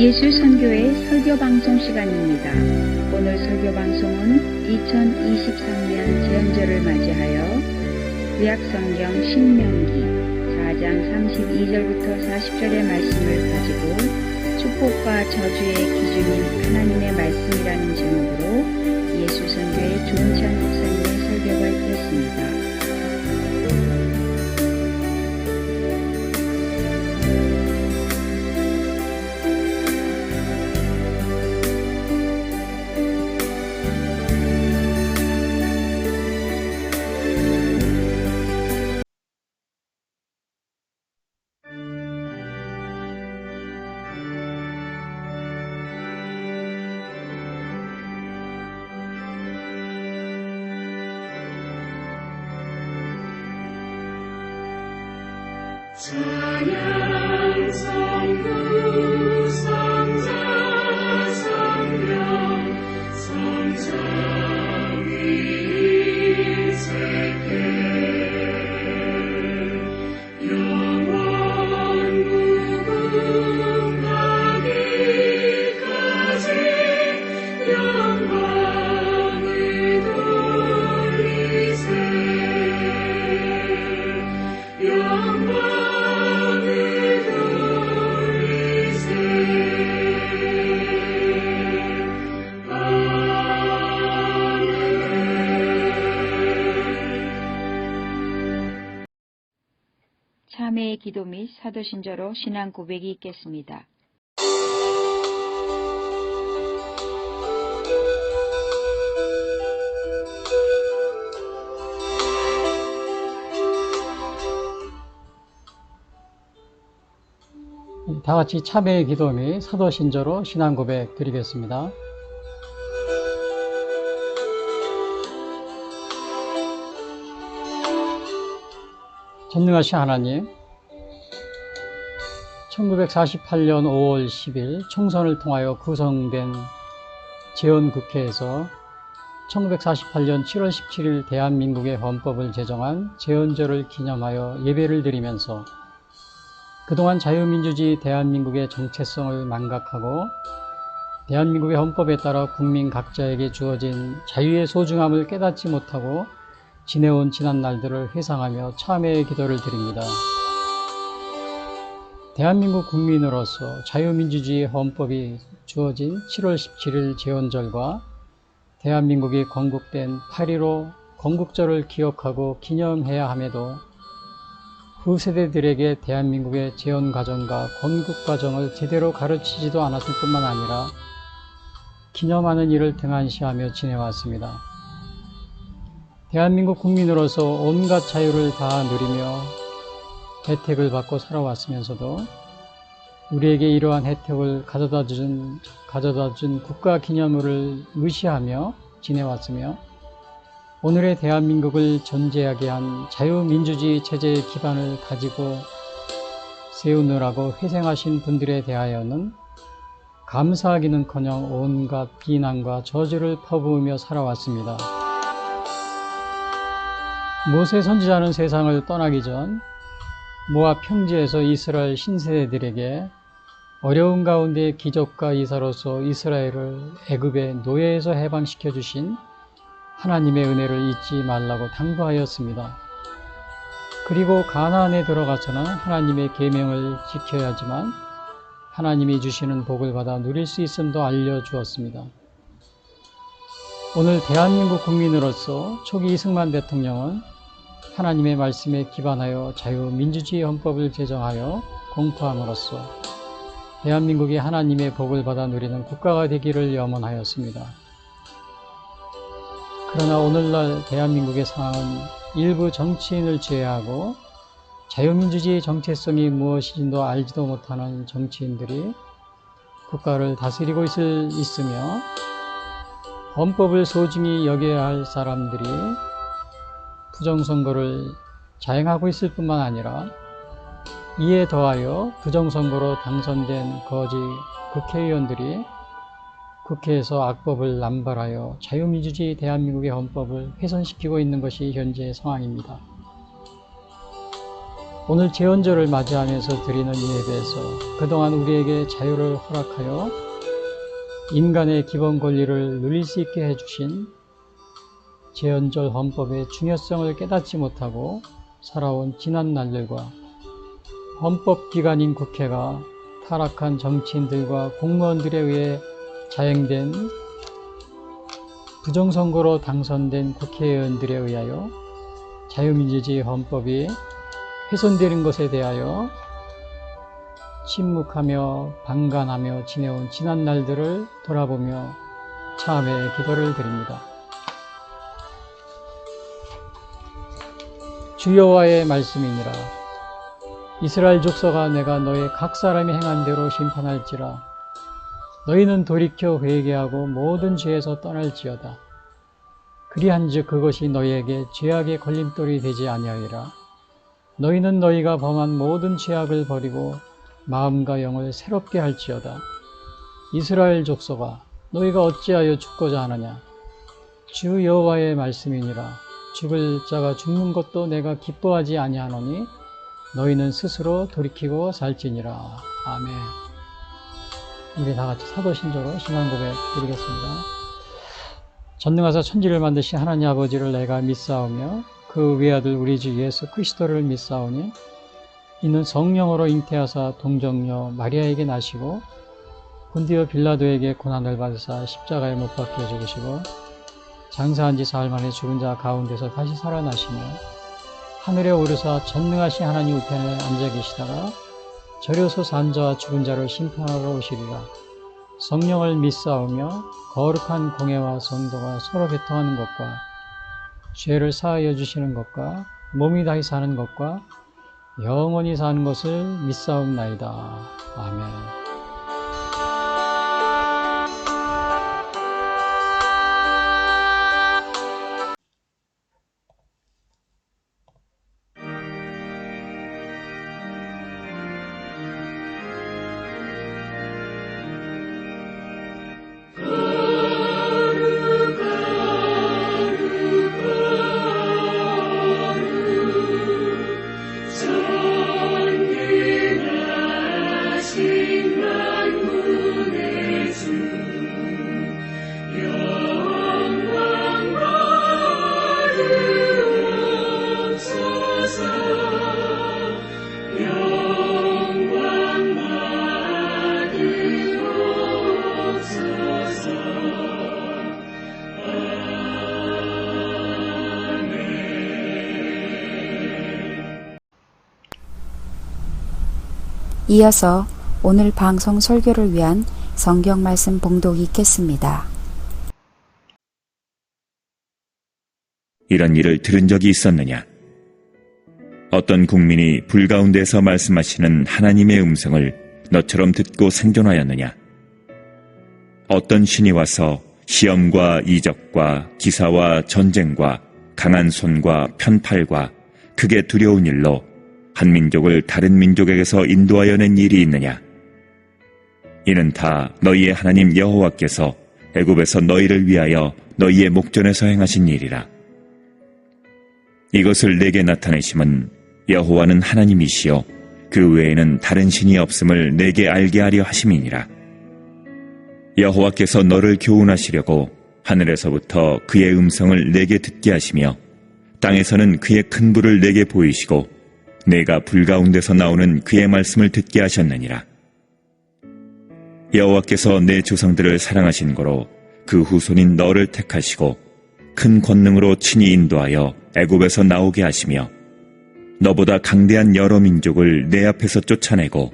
예수선교회 설교방송 시간입니다. 오늘 설교방송은 2023년 제헌절을 맞이하여 구약성경 신명기 4장 32절부터 40절의 말씀을 가지고 축복과 저주의 기준인 하나님의 말씀이라는 제목으로 예수선교회 조은찬 목사님의 설교가 있겠습니다. 찬양 성부 성자 성령 성삼위 일체계 영원 무궁하기까지 영광을 돌리세 영광 참회의 기도 및 사도신조로 신앙 고백이 있겠습니다. 다 같이 참회의 기도 및 사도신조로 신앙 고백 드리겠습니다. 전능하신 하나님, 1948년 5월 10일 총선을 통하여 구성된 제헌국회에서 1948년 7월 17일 대한민국의 헌법을 제정한 제헌절을 기념하여 예배를 드리면서 그동안 자유민주주의 대한민국의 정체성을 망각하고 대한민국의 헌법에 따라 국민 각자에게 주어진 자유의 소중함을 깨닫지 못하고 지내온 지난 날들을 회상하며 참회의 기도를 드립니다. 대한민국 국민으로서 자유민주주의 헌법이 주어진 7월 17일 제헌절과 대한민국이 건국된 8.15 건국절을 기억하고 기념해야 함에도 후세대들에게 대한민국의 제헌 과정과 건국 과정을 제대로 가르치지도 않았을 뿐만 아니라 기념하는 일을 등한시하며 지내왔습니다. 대한민국 국민으로서 온갖 자유를 다 누리며 혜택을 받고 살아왔으면서도 우리에게 이러한 혜택을 가져다 준 국가기념일을 무시하며 지내왔으며 오늘의 대한민국을 존재하게 한 자유민주주의 체제의 기반을 가지고 세우느라고 희생하신 분들에 대하여는 감사하기는커녕 온갖 비난과 저주를 퍼부으며 살아왔습니다. 모세 선지자는 세상을 떠나기 전 모압 평지에서 이스라엘 신세대들에게 어려운 가운데 기적과 이사로서 이스라엘을 애굽의 노예에서 해방시켜 주신 하나님의 은혜를 잊지 말라고 당부하였습니다. 그리고 가나안에 들어가서는 하나님의 계명을 지켜야 하지만 하나님이 주시는 복을 받아 누릴 수 있음도 알려주었습니다. 오늘 대한민국 국민으로서 초기 이승만 대통령은 하나님의 말씀에 기반하여 자유민주주의 헌법을 제정하여 공포함으로써 대한민국이 하나님의 복을 받아 누리는 국가가 되기를 염원하였습니다. 그러나 오늘날 대한민국의 상황은 일부 정치인을 제외하고 자유민주주의 정체성이 무엇인지도 알지도 못하는 정치인들이 국가를 다스리고 있으며 헌법을 소중히 여겨야 할 사람들이 부정선거를 자행하고 있을 뿐만 아니라 이에 더하여 부정선거로 당선된 거짓 국회의원들이 국회에서 악법을 남발하여 자유민주주의 대한민국의 헌법을 훼손시키고 있는 것이 현재의 상황입니다. 오늘 제헌절을 맞이하면서 드리는 이 예배에서 그동안 우리에게 자유를 허락하여 인간의 기본 권리를 누릴 수 있게 해주신 제헌절 헌법의 중요성을 깨닫지 못하고 살아온 지난 날들과 헌법기관인 국회가 타락한 정치인들과 공무원들에 의해 자행된 부정선거로 당선된 국회의원들에 의하여 자유민주주의 헌법이 훼손되는 것에 대하여 침묵하며 방관하며 지내온 지난 날들을 돌아보며 참회의 기도를 드립니다. 주 여호와의 말씀이니라. 이스라엘 족속아, 내가 너희 각 사람이 행한 대로 심판할지라. 너희는 돌이켜 회개하고 모든 죄에서 떠날지어다. 그리한즉 그것이 너희에게 죄악의 걸림돌이 되지 아니하리라. 너희는 너희가 범한 모든 죄악을 버리고 마음과 영을 새롭게 할지어다. 이스라엘 족속아, 너희가 어찌하여 죽고자 하느냐. 주 여호와의 말씀이니라. 죽을 자가 죽는 것도 내가 기뻐하지 아니하노니 너희는 스스로 돌이키고 살지니라. 아멘. 우리 다 같이 사도신조로 신앙 고백 드리겠습니다. 전능하사 천지를 만드신 하나님 아버지를 내가 믿사오며 그 외아들 우리 주 예수 그리스도를 믿사오니 이는 성령으로 잉태하사 동정녀 마리아에게 나시고 본디오 빌라도에게 고난을 받으사 십자가에 못 박혀 죽으시고 장사한 지 사흘 만에 죽은 자 가운데서 다시 살아나시며 하늘에 오르사 전능하신 하나님 우편에 앉아 계시다가 절여서 산 자와 죽은 자를 심판하러 오시리라. 성령을 믿사오며 거룩한 공예와 성도가 서로 교통하는 것과 죄를 사하여 주시는 것과 몸이 다시 사는 것과 영원히 사는 것을 믿사옵나이다. 아멘. 이어서 오늘 방송 설교를 위한 성경 말씀 봉독이 있겠습니다. 이런 일을 들은 적이 있었느냐? 어떤 국민이 불 가운데서 말씀하시는 하나님의 음성을 너처럼 듣고 생존하였느냐? 어떤 신이 와서 시험과 이적과 기사와 전쟁과 강한 손과 편팔과 크게 두려운 일로 한 민족을 다른 민족에게서 인도하여 낸 일이 있느냐? 이는 다 너희의 하나님 여호와께서 애굽에서 너희를 위하여 너희의 목전에서 행하신 일이라. 이것을 내게 나타내심은 여호와는 하나님이시요 그 외에는 다른 신이 없음을 내게 알게 하려 하심이니라. 여호와께서 너를 교훈하시려고 하늘에서부터 그의 음성을 내게 듣게 하시며 땅에서는 그의 큰 불을 내게 보이시고 내가 불 가운데서 나오는 그의 말씀을 듣게 하셨느니라. 여호와께서 내 조상들을 사랑하신 고로 그 후손인 너를 택하시고 큰 권능으로 친히 인도하여 애굽에서 나오게 하시며 너보다 강대한 여러 민족을 내 앞에서 쫓아내고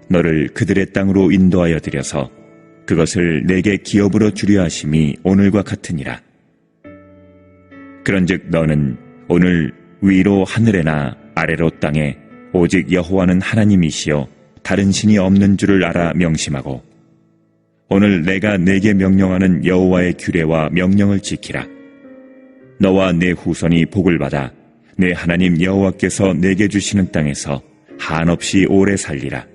너를 그들의 땅으로 인도하여 들여서 그것을 내게 기업으로 주려 하심이 오늘과 같으니라. 그런즉 너는 오늘 위로 하늘에나 아래로 땅에 오직 여호와는 하나님이시요 다른 신이 없는 줄을 알아 명심하고 오늘 내가 내게 명령하는 여호와의 규례와 명령을 지키라. 너와 내 후손이 복을 받아 내 하나님 여호와께서 내게 주시는 땅에서 한없이 오래 살리라.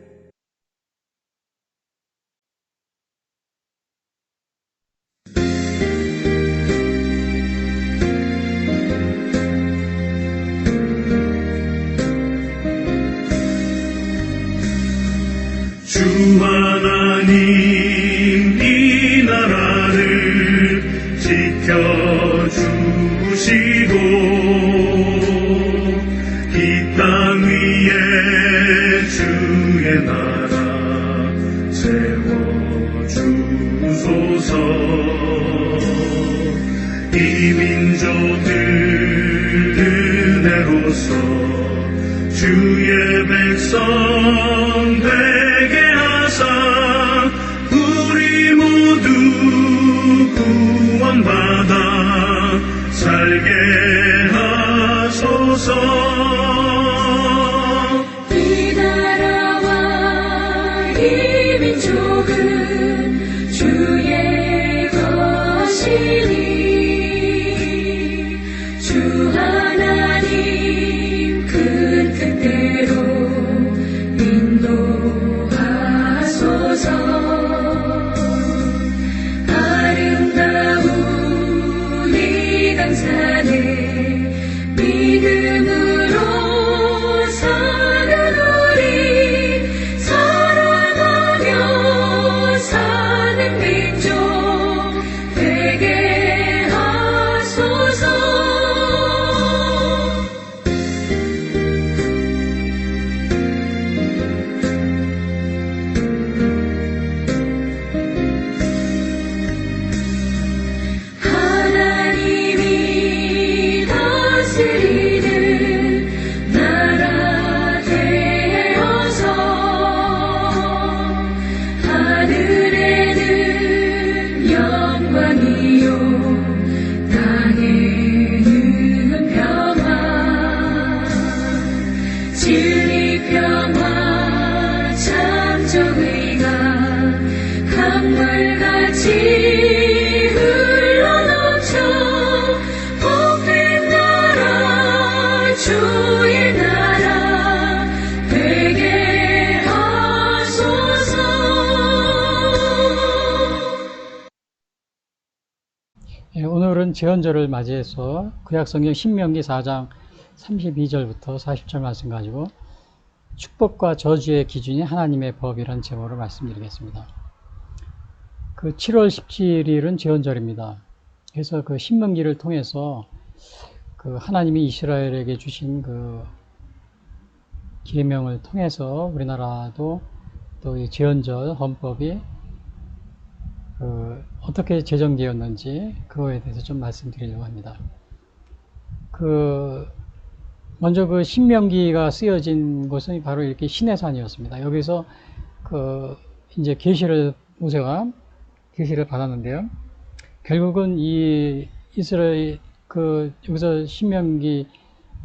같이 흘러넘쳐 복된 나라 주의 나라 되게 하소서. 오늘은 제헌절을 맞이해서 구약성경 신명기 4장 32절부터 40절 말씀 가지고 축복과 저주의 기준이 하나님의 법이라는 제목으로 말씀드리겠습니다. 그 7월 17일은 제헌절입니다. 그래서 그 신명기를 통해서 그 하나님이 이스라엘에게 주신 그 계명을 통해서 우리나라도 또 이 제헌절 헌법이 어떻게 제정되었는지 그거에 대해서 좀 말씀드리려고 합니다. 먼저 그 신명기가 쓰여진 곳은 바로 이렇게 시내산이었습니다. 여기서 이제 모세가 계시를 받았는데요. 결국은 이 이스라엘 여기서 신명기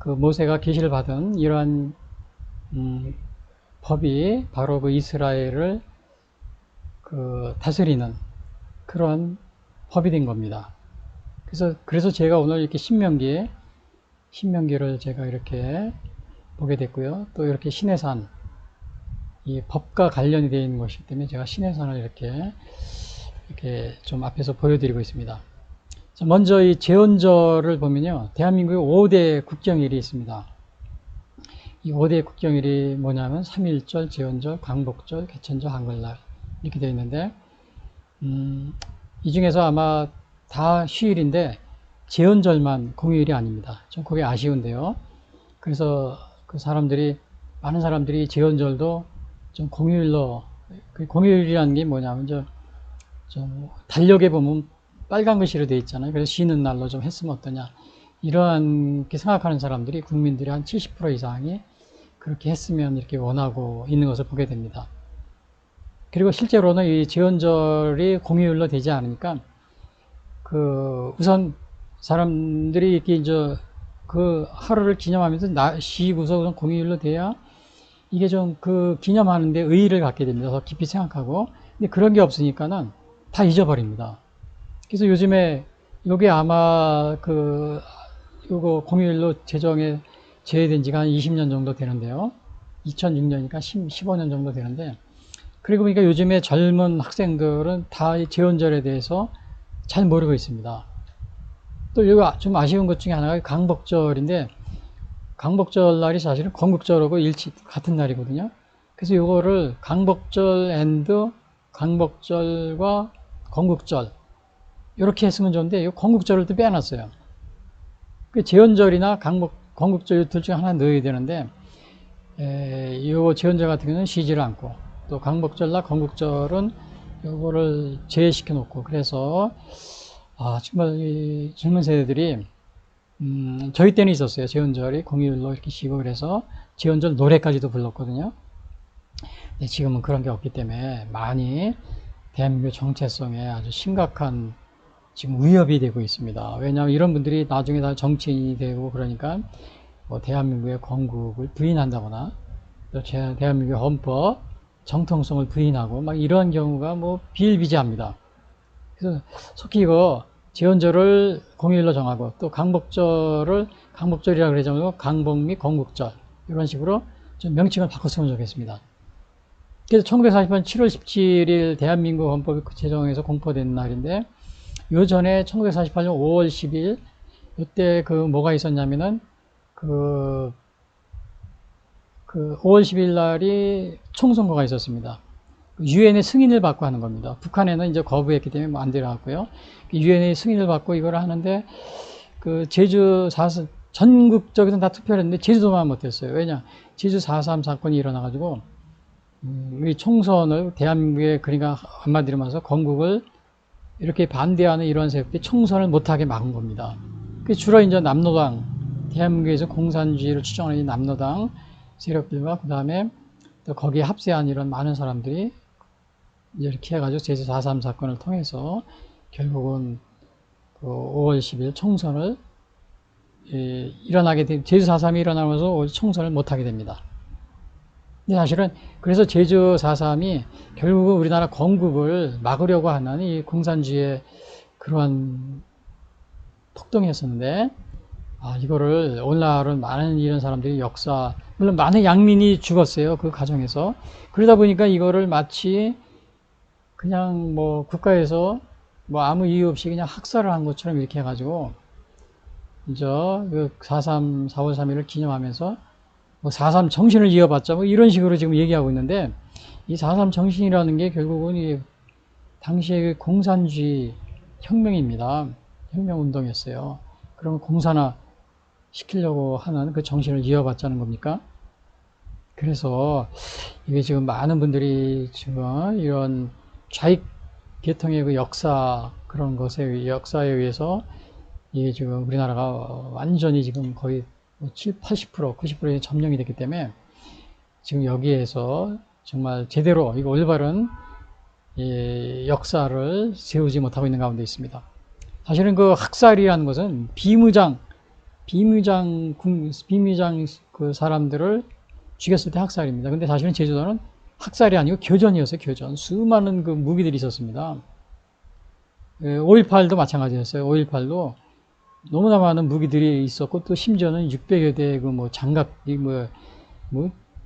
모세가 계시를 받은 이러한 법이 바로 그 이스라엘을 다스리는 그런 법이 된 겁니다. 그래서 제가 오늘 이렇게 신명기를 제가 이렇게 보게 됐고요. 또 이렇게 시내산, 이 법과 관련이 되어 있는 것이기 때문에 제가 시내산을 이렇게 좀 앞에서 보여드리고 있습니다. 자, 먼저 이 제헌절을 보면요. 대한민국에 5대 국경일이 있습니다. 이 5대 국경일이 뭐냐면 3.1절, 제헌절, 광복절, 개천절, 한글날 이렇게 되어 있는데 이 중에서 아마 다 휴일인데 제헌절만 공휴일이 아닙니다. 좀 그게 아쉬운데요. 그래서 많은 사람들이 제헌절도 좀 공휴일로, 공휴일이라는 게 뭐냐면 좀 달력에 보면 빨간 글씨로 되어 있잖아요. 그래서 쉬는 날로 좀 했으면 어떠냐. 이렇게 생각하는 사람들이 국민들이 한 70% 이상이 그렇게 했으면 이렇게 원하고 있는 것을 보게 됩니다. 그리고 실제로는 이 제헌절이 공휴일로 되지 않으니까 우선 사람들이 이렇게 이제 그 하루를 기념하면서 쉬고서 우선 공휴일로 돼야 이게 좀 기념하는데 의의를 갖게 됩니다. 더 깊이 생각하고. 근데 그런 게 없으니까는 다 잊어버립니다. 그래서 요즘에 여기 아마 요거 공휴일로 제외된 지가 한 20년 정도 되는데요. 2006년이니까 15년 정도 되는데, 그리고 보니까 요즘에 젊은 학생들은 다 이 제헌절에 대해서 잘 모르고 있습니다. 또 이거 좀 아쉬운 것 중에 하나가 강복절인데, 강복절 날이 사실은 건국절하고 같은 날이거든요. 그래서 이거를 강복절과 건국절 이렇게 했으면 좋은데, 이 건국절을 또 빼놨어요. 제헌절이나 건국절 둘 중에 하나 넣어야 되는데, 이 제헌절 같은 경우는 쉬지를 않고, 또 강복절과 건국절은 요거를 제외시켜 놓고, 그래서 정말 이 젊은 세대들이 저희 때는 있었어요. 제헌절이 공휴일로 이렇게 쉬고, 그래서 제헌절 노래까지도 불렀거든요. 근데 지금은 그런 게 없기 때문에 많이 대한민국 정체성에 아주 심각한 지금 위협이 되고 있습니다. 왜냐하면 이런 분들이 나중에 다 정치인이 되고 그러니까 뭐 대한민국의 건국을 부인한다거나 또 대한민국의 헌법 정통성을 부인하고 막 이러한 경우가 뭐 비일비재합니다. 그래서 속히 이거 제헌절을 공휴일로 정하고, 또 강복절이라고 그러자면 강복 및 건국절 이런 식으로 좀 명칭을 바꿨으면 좋겠습니다. 그래서 1948년 7월 17일 대한민국 헌법이 제정해서 공포된 날인데, 요 전에 1948년 5월 10일 이때 뭐가 있었냐면은 5월 10일 날이 총선거가 있었습니다. 유엔의 승인을 받고 하는 겁니다. 북한에는 이제 거부했기 때문에 뭐 안 들어갔고요. 유엔의 승인을 받고 이걸 하는데, 전국적에서 다 투표를 했는데 제주도만 못했어요. 왜냐? 제주 4.3 사건이 일어나가지고, 이 총선을 대한민국에, 그러니까 한마디로 말해서 건국을 이렇게 반대하는 이런 세력들이 총선을 못하게 막은 겁니다. 주로 이제 남로당, 대한민국에서 공산주의를 추정하는 이 남로당 세력들과 그 다음에 또 거기에 합세한 이런 많은 사람들이 이렇게 해가지고 제주 4.3 사건을 통해서 결국은 5월 10일 총선을 일어나게 된, 제주 4.3이 일어나면서 총선을 못하게 됩니다. 근데 사실은 그래서 제주 4.3이 결국은 우리나라 건국을 막으려고 하는 이 공산주의의 그러한 폭동이었었는데, 이거를 오늘날은 많은 이런 사람들이 물론 많은 양민이 죽었어요. 그 과정에서. 그러다 보니까 이거를 마치 그냥 뭐 국가에서 뭐 아무 이유 없이 그냥 학살을 한 것처럼 이렇게 해가지고, 이제 그 4.3, 4월 3일을 기념하면서 뭐 4.3 정신을 이어받자 뭐 이런 식으로 지금 얘기하고 있는데, 이 4.3 정신이라는 게 결국은 이 당시의 공산주의 혁명입니다. 혁명운동이었어요. 그러면 공산화 시키려고 하는 그 정신을 이어받자는 겁니까? 그래서 이게 지금 많은 분들이 지금 이런 좌익 계통의 그 그런 역사에 의해서 이게 지금 우리나라가 완전히 지금 거의 7, 80%, 90%에 점령이 됐기 때문에 지금 여기에서 정말 제대로 이거 올바른 역사를 세우지 못하고 있는 가운데 있습니다. 사실은 그 학살이라는 것은 비무장 그 사람들을 죽였을 때 학살입니다. 근데 사실은 제주도는 학살이 아니고 교전이었어요. 교전. 수많은 그 무기들이 있었습니다. 5.18도 마찬가지였어요. 5.18도 너무나 많은 무기들이 있었고, 또 심지어는 600여 대의 그 뭐 장갑,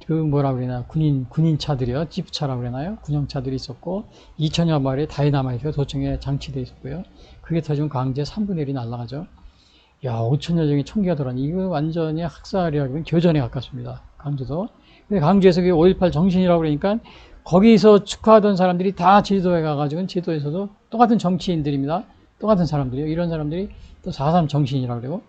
뭐라 그러나, 군인차들이요. 지프차라고 그러나요? 군용차들이 있었고, 2000여 마리의 다이나마이트가 도청에 장치되어 있었고요. 그게 터지면 강제 3분의 1이 날아가죠. 야, 5천여 정의 총기가 들어가니, 이거 완전히 학살이라고 교전에 가깝습니다. 강주도. 근데 강주에서 5.18 정신이라고 그러니까, 거기서 축하하던 사람들이 다 제주도에 가가지고, 제주도에서도 똑같은 정치인들입니다. 똑같은 사람들이요. 이런 사람들이 또 4.3 정신이라고 그러고,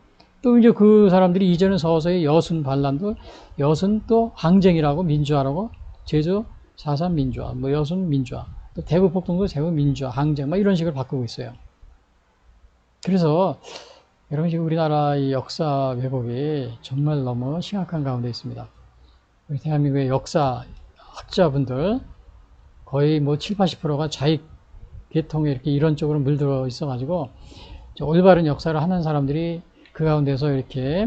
또 이제 그 사람들이 이제는 서서히 여순 반란도, 여순 또 항쟁이라고, 민주화라고, 제주 4.3 민주화, 뭐 여순 민주화, 또 대구 폭동도 대구 민주화, 항쟁, 막 이런 식으로 바꾸고 있어요. 그래서 여러분 지금 우리나라의 역사 왜곡이 정말 너무 심각한 가운데 있습니다. 우리 대한민국의 역사 학자분들 거의 뭐 7, 80%가 좌익 계통에 이렇게 이런 쪽으로 물들어 있어가지고 올바른 역사를 하는 사람들이 그 가운데서 이렇게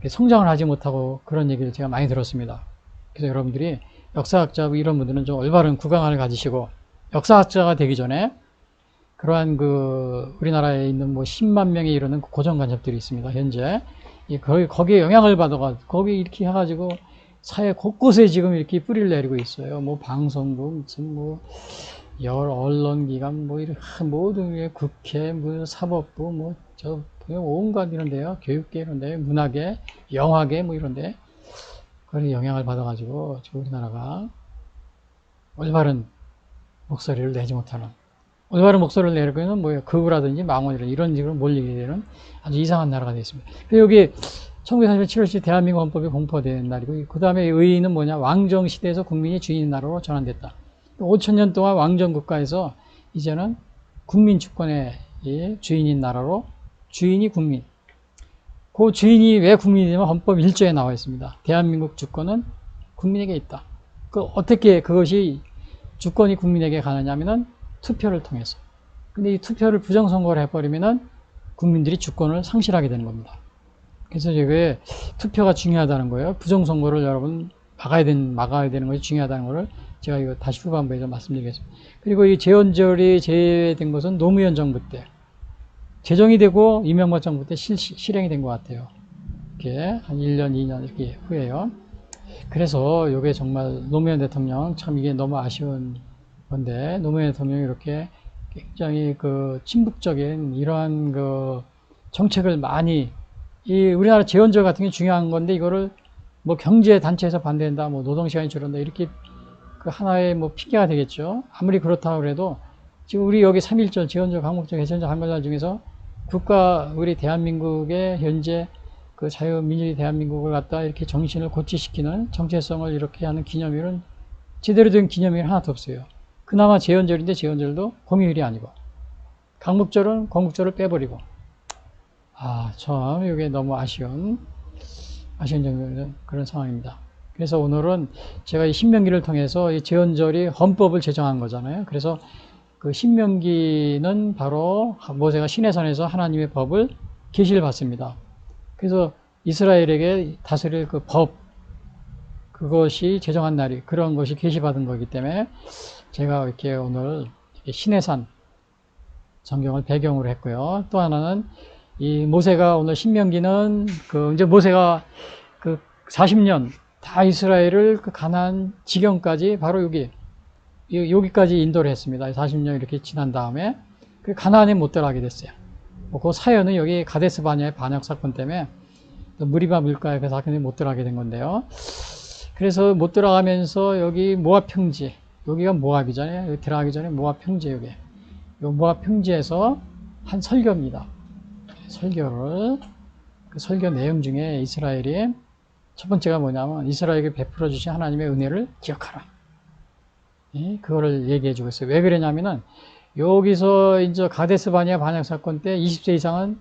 성장을 하지 못하고 그런 얘기를 제가 많이 들었습니다. 그래서 여러분들이 역사학자 이런 분들은 좀 올바른 구강을 가지시고 역사학자가 되기 전에 그러한 그 우리나라에 있는 뭐 10만 명에 이르는 고정간접들이 있습니다. 현재 거기에 영향을 받아가지고 거기 이렇게 해가지고 사회 곳곳에 지금 이렇게 뿌리를 내리고 있어요. 뭐 방송국, 무슨 뭐 여러 언론기관, 뭐 이런 모든 국회, 뭐 사법부, 뭐 저 온갖 이런데요, 교육계 이런데, 문화계, 영화계 뭐 이런데 그런 영향을 받아가지고 지금 우리나라가 올바른 목소리를 내지 못하는. 올바른 목소리를 내려고는 뭐예요? 극우라든지 망원이라든지 이런 식으로 몰리게 되는 아주 이상한 나라가 되어 있습니다. 여기 1947년 7월 대한민국 헌법이 공포된 날이고, 그 다음에 의의는 뭐냐? 왕정 시대에서 국민이 주인인 나라로 전환됐다. 5,000년 동안 왕정 국가에서 이제는 국민 주권의 주인인 나라로, 주인이 국민. 그 주인이 왜 국민이냐면 헌법 1조에 나와 있습니다. 대한민국 주권은 국민에게 있다. 어떻게 그것이 주권이 국민에게 가느냐면은 투표를 통해서. 근데 이 투표를 부정선거를 해버리면은 국민들이 주권을 상실하게 되는 겁니다. 그래서 이게 투표가 중요하다는 거예요. 부정선거를 여러분 막아야 되는 것이 중요하다는 거를 제가 이거 다시 후반부에 좀 말씀드리겠습니다. 그리고 이 재헌절이 제외된 것은 노무현 정부 때 제정이 되고 이명박 정부 때 실행이 된 것 같아요. 이렇게 한 1년, 2년 이렇게 후에요. 그래서 이게 정말 노무현 대통령 참 이게 너무 아쉬운 건데, 노무현 대통령이 이렇게 굉장히 그 친북적인 이러한 그 정책을 많이, 이 우리나라 재헌절 같은 게 중요한 건데 이거를 뭐 경제 단체에서 반대한다, 뭐 노동 시간이 줄어든다 이렇게 그 하나의 뭐 핑계가 되겠죠. 아무리 그렇다고 그래도 지금 우리 여기 3.1절 재헌절, 광복절, 개천절, 한글날 중에서 우리 대한민국의 현재 그 자유민주주의 대한민국을 갖다 이렇게 정신을 고취시키는 정체성을 이렇게 하는 기념일은 제대로 된 기념일 하나도 없어요. 그나마 재헌절인데 재헌절도 공휴일이 아니고, 광복절은 광복절을 빼버리고, 참 이게 너무 아쉬운 정도의 그런 상황입니다. 그래서 오늘은 제가 이 신명기를 통해서 이 재헌절이 헌법을 제정한 거잖아요. 그래서 그 신명기는 바로 모세가 시내산에서 하나님의 법을 계시를 받습니다. 그래서 이스라엘에게 다스릴 그 법, 그것이 제정한 날이 그런 것이 계시받은 거기 때문에 제가 이렇게 오늘 시내산 성경을 배경으로 했고요. 또 하나는 이 모세가 오늘 신명기는 이제 모세가 40년 다 이스라엘을 가나안 지경까지 바로 여기까지 인도를 했습니다. 40년 이렇게 지난 다음에 가나안에 못 들어가게 됐어요. 그 사연은 여기 가데스 바냐의 반역 사건 때문에 무리바 물가의 그 사건에 못 들어가게 된 건데요. 그래서 못 들어가면서 여기 모압 평지, 여기가 모압이잖아요. 여기 들어가기 전에 모압 평지 요 모압 평지에서 한 설교입니다. 그 설교 내용 중에 이스라엘이 첫 번째가 뭐냐면 이스라엘에게 베풀어 주신 하나님의 은혜를 기억하라. 예, 그거를 얘기해 주고 있어요. 왜 그러냐면은 여기서 이제 가데스 바냐 반역 사건 때 20세 이상은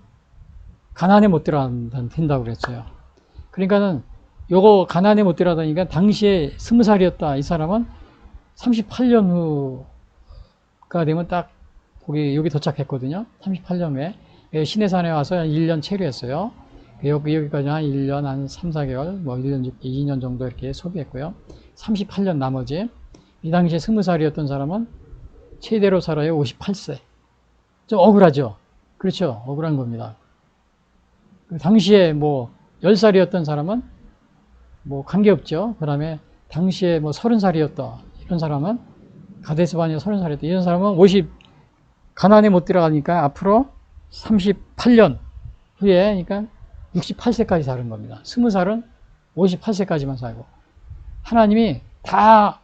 가나안에 못 들어간다고 그랬어요. 그러니까는 요거 가나안에 못 들어가다니까 당시에 20살이었다. 이 사람은 38년 후가 되면 딱 여기 도착했거든요. 38년 후에 시내산에 와서 한 1년 체류했어요. 여기까지 한 1년, 한 3, 4개월, 뭐 1년, 2년 정도 이렇게 소비했고요. 38년 나머지 이 당시에 20살이었던 사람은 최대로 살아요. 58세. 좀 억울하죠? 그렇죠? 억울한 겁니다. 당시에 뭐 10살이었던 사람은 뭐 관계없죠. 그 다음에 당시에 뭐 30살이었다. 이런 사람은 가데스 바냐 30살이었다. 이런 사람은 가나안에 못 들어가니까 앞으로 38년 후에 그러니까 68세까지 사는 겁니다. 20살은 58세까지만 살고 하나님이 다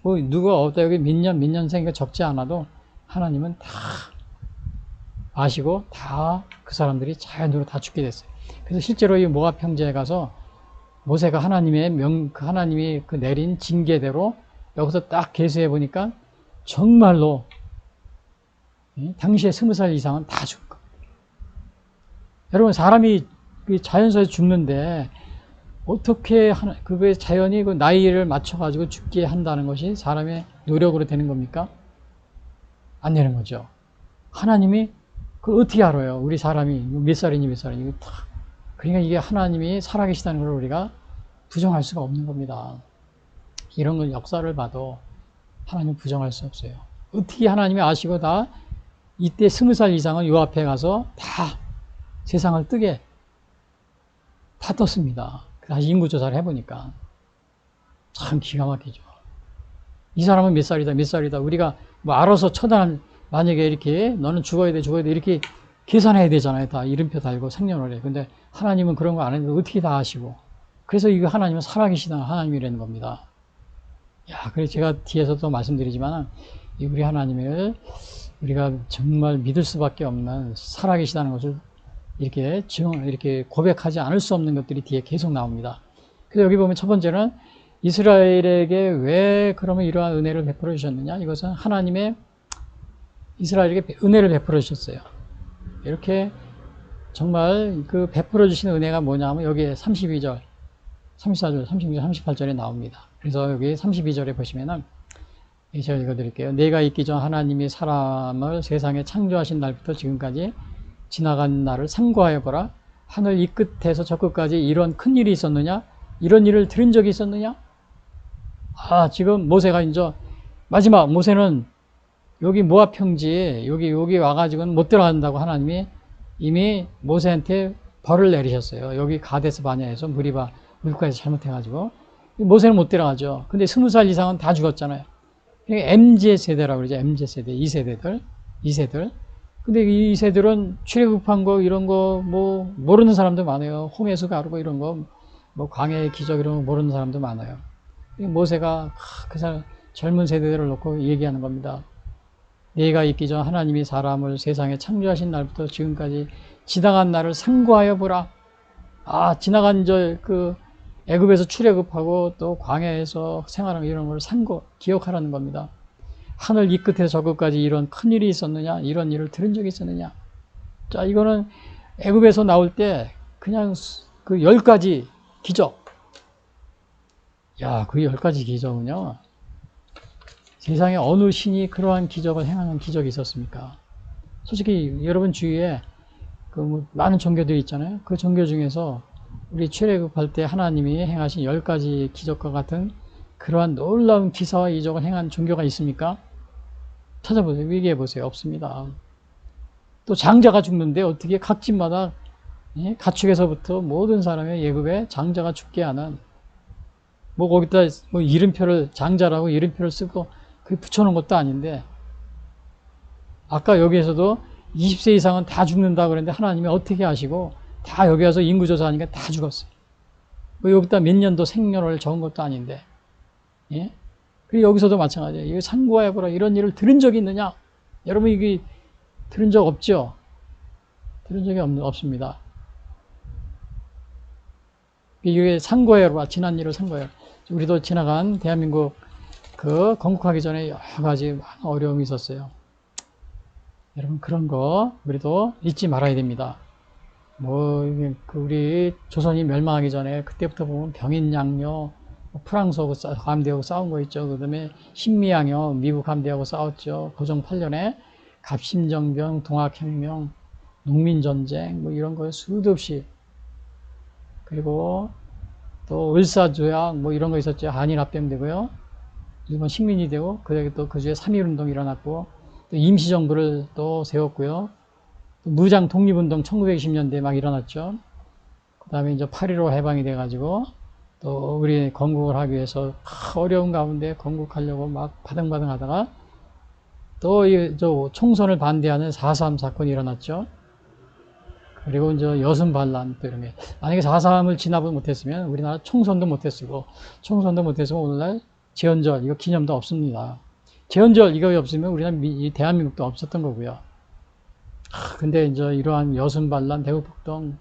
뭐 누가 어디다 여기 몇 년생이 적지 않아도 하나님은 다 아시고 다 그 사람들이 자연으로 다 죽게 됐어요. 그래서 실제로 이 모압 평지에 가서 모세가 하나님이 내린 징계대로 여기서 딱 계수해 보니까 정말로 당시에 20살 이상은 다 죽은 겁니다. 여러분 사람이 자연사에서 죽는데 어떻게 그게 자연이 그 나이를 맞춰가지고 죽게 한다는 것이 사람의 노력으로 되는 겁니까? 안 되는 거죠. 하나님이 그걸 어떻게 알아요? 우리 사람이 몇 살이니 몇 살이니 그러니까 이게 하나님이 살아계시다는 걸 우리가 부정할 수가 없는 겁니다. 이런 걸 역사를 봐도 하나님 부정할 수 없어요. 어떻게 하나님이 아시고 다 이때 20살 이상은 요 앞에 가서 다 세상을 뜨게 다 떴습니다. 다시 인구조사를 해보니까 참 기가 막히죠. 이 사람은 몇 살이다. 우리가 뭐 알아서 만약에 이렇게 너는 죽어야 돼 이렇게 계산해야 되잖아요. 다 이름표 달고 생년월일. 근데 하나님은 그런 거 안 했는데 어떻게 다 아시고. 그래서 이거 하나님은 살아계시다는 하나님이라는 겁니다. 그래서 제가 뒤에서도 말씀드리지만 우리 하나님을 우리가 정말 믿을 수밖에 없는 살아계시다는 것을 이렇게 고백하지 않을 수 없는 것들이 뒤에 계속 나옵니다. 그래서 여기 보면 첫 번째는 이스라엘에게 왜 그러면 이러한 은혜를 베풀어 주셨느냐? 이것은 하나님의 이스라엘에게 은혜를 베풀어 주셨어요. 이렇게 정말 그 베풀어 주신 은혜가 뭐냐 하면 여기에 32절, 34절, 36절, 38절에 나옵니다. 그래서 여기 32절에 보시면은 제가 읽어드릴게요. 내가 있기 전 하나님이 사람을 세상에 창조하신 날부터 지금까지 지나간 날을 상고하여 보라. 하늘 이 끝에서 저 끝까지 이런 큰 일이 있었느냐? 이런 일을 들은 적이 있었느냐? 지금 모세가 이제 마지막 모세는 여기 모압 평지에 여기 와가지고는 못 들어간다고 하나님이 이미 모세한테 벌을 내리셨어요. 여기 가데스 바냐에서 물가에서 잘못해가지고 모세는 못 들어가죠. 근데 20살 이상은 다 죽었잖아요. MZ 세대라고 그러죠. MZ 세대, 2세들. 근데 이 세들은 출애굽한 거 이런 거 뭐 모르는 사람도 많아요. 홍해수 가르고 이런 거 뭐 광해의 기적 이런 거 모르는 사람도 많아요. 모세가 그 사람 젊은 세대들을 놓고 얘기하는 겁니다. 내가 있기 전 하나님이 사람을 세상에 창조하신 날부터 지금까지 지나간 날을 상고하여 보라. 지나간 애굽에서 출애굽하고 또 광야에서 생활한 이런 걸 기억하라는 겁니다. 하늘 이 끝에서 저 끝까지 이런 큰 일이 있었느냐? 이런 일을 들은 적이 있었느냐? 자, 이거는 애굽에서 나올 때 그냥 그 10가지 기적. 그 10가지 기적은요. 세상에 어느 신이 그러한 기적을 행하는 기적이 있었습니까? 솔직히 여러분 주위에 많은 종교들이 있잖아요. 그 종교 중에서 우리 출애굽할 때 하나님이 행하신 10가지 기적과 같은 그러한 놀라운 기사와 이적을 행한 종교가 있습니까? 찾아보세요. 위기해 보세요. 없습니다. 또 장자가 죽는데 어떻게 각 집마다 가축에서부터 모든 사람의 예급에 장자가 죽게 하는 뭐 거기다 뭐 이름표를 장자라고 이름표를 쓰고 그게 붙여놓은 것도 아닌데 아까 여기에서도 20세 이상은 다 죽는다 그랬는데 하나님이 어떻게 하시고 다 여기 와서 인구조사하니까 다 죽었어요. 뭐 여기다 몇 년도 생년을 적은 것도 아닌데 예? 그리고 여기서도 마찬가지예요. 이거 상고해보라 이런 일을 들은 적이 있느냐? 여러분 이게 들은 적 없죠? 들은 적이 없습니다. 이게 상고해보라 지난 일을 상고해보라. 우리도 지나간 대한민국 그 건국하기 전에 여러 가지 많은 어려움이 있었어요. 여러분 그런 거 우리도 잊지 말아야 됩니다. 뭐 우리 조선이 멸망하기 전에 그때부터 보면 병인양요 프랑스하고 함대하고 싸운 거 있죠. 그 다음에 신미양요 미국 함대하고 싸웠죠. 고종 8년에 갑심정병, 동학혁명, 농민전쟁 뭐 이런 거에 수도 없이 그리고 또 을사조약 뭐 이런 거 있었죠. 한일합병 되고요. 일본 식민이 되고 또 그 주에 3.1운동 일어났고 또 임시정부를 또 세웠고요. 또 무장 독립운동 1920년대에 막 일어났죠. 그 다음에 이제 8.15 해방이 돼가지고 또 우리 건국을 하기 위해서 어려운 가운데 건국하려고 막 바등바등 하다가 또 이 총선을 반대하는 4.3 사건이 일어났죠. 그리고 이제 여순 반란 또 이런 게 만약에 4.3을 진압을 못했으면 우리나라 총선도 못했고 오늘날 제헌절 이거 기념도 없습니다. 제헌절 이거 없으면 우리나라 대한민국도 없었던 거고요. 근데 이제 이러한 여순 반란, 대구폭동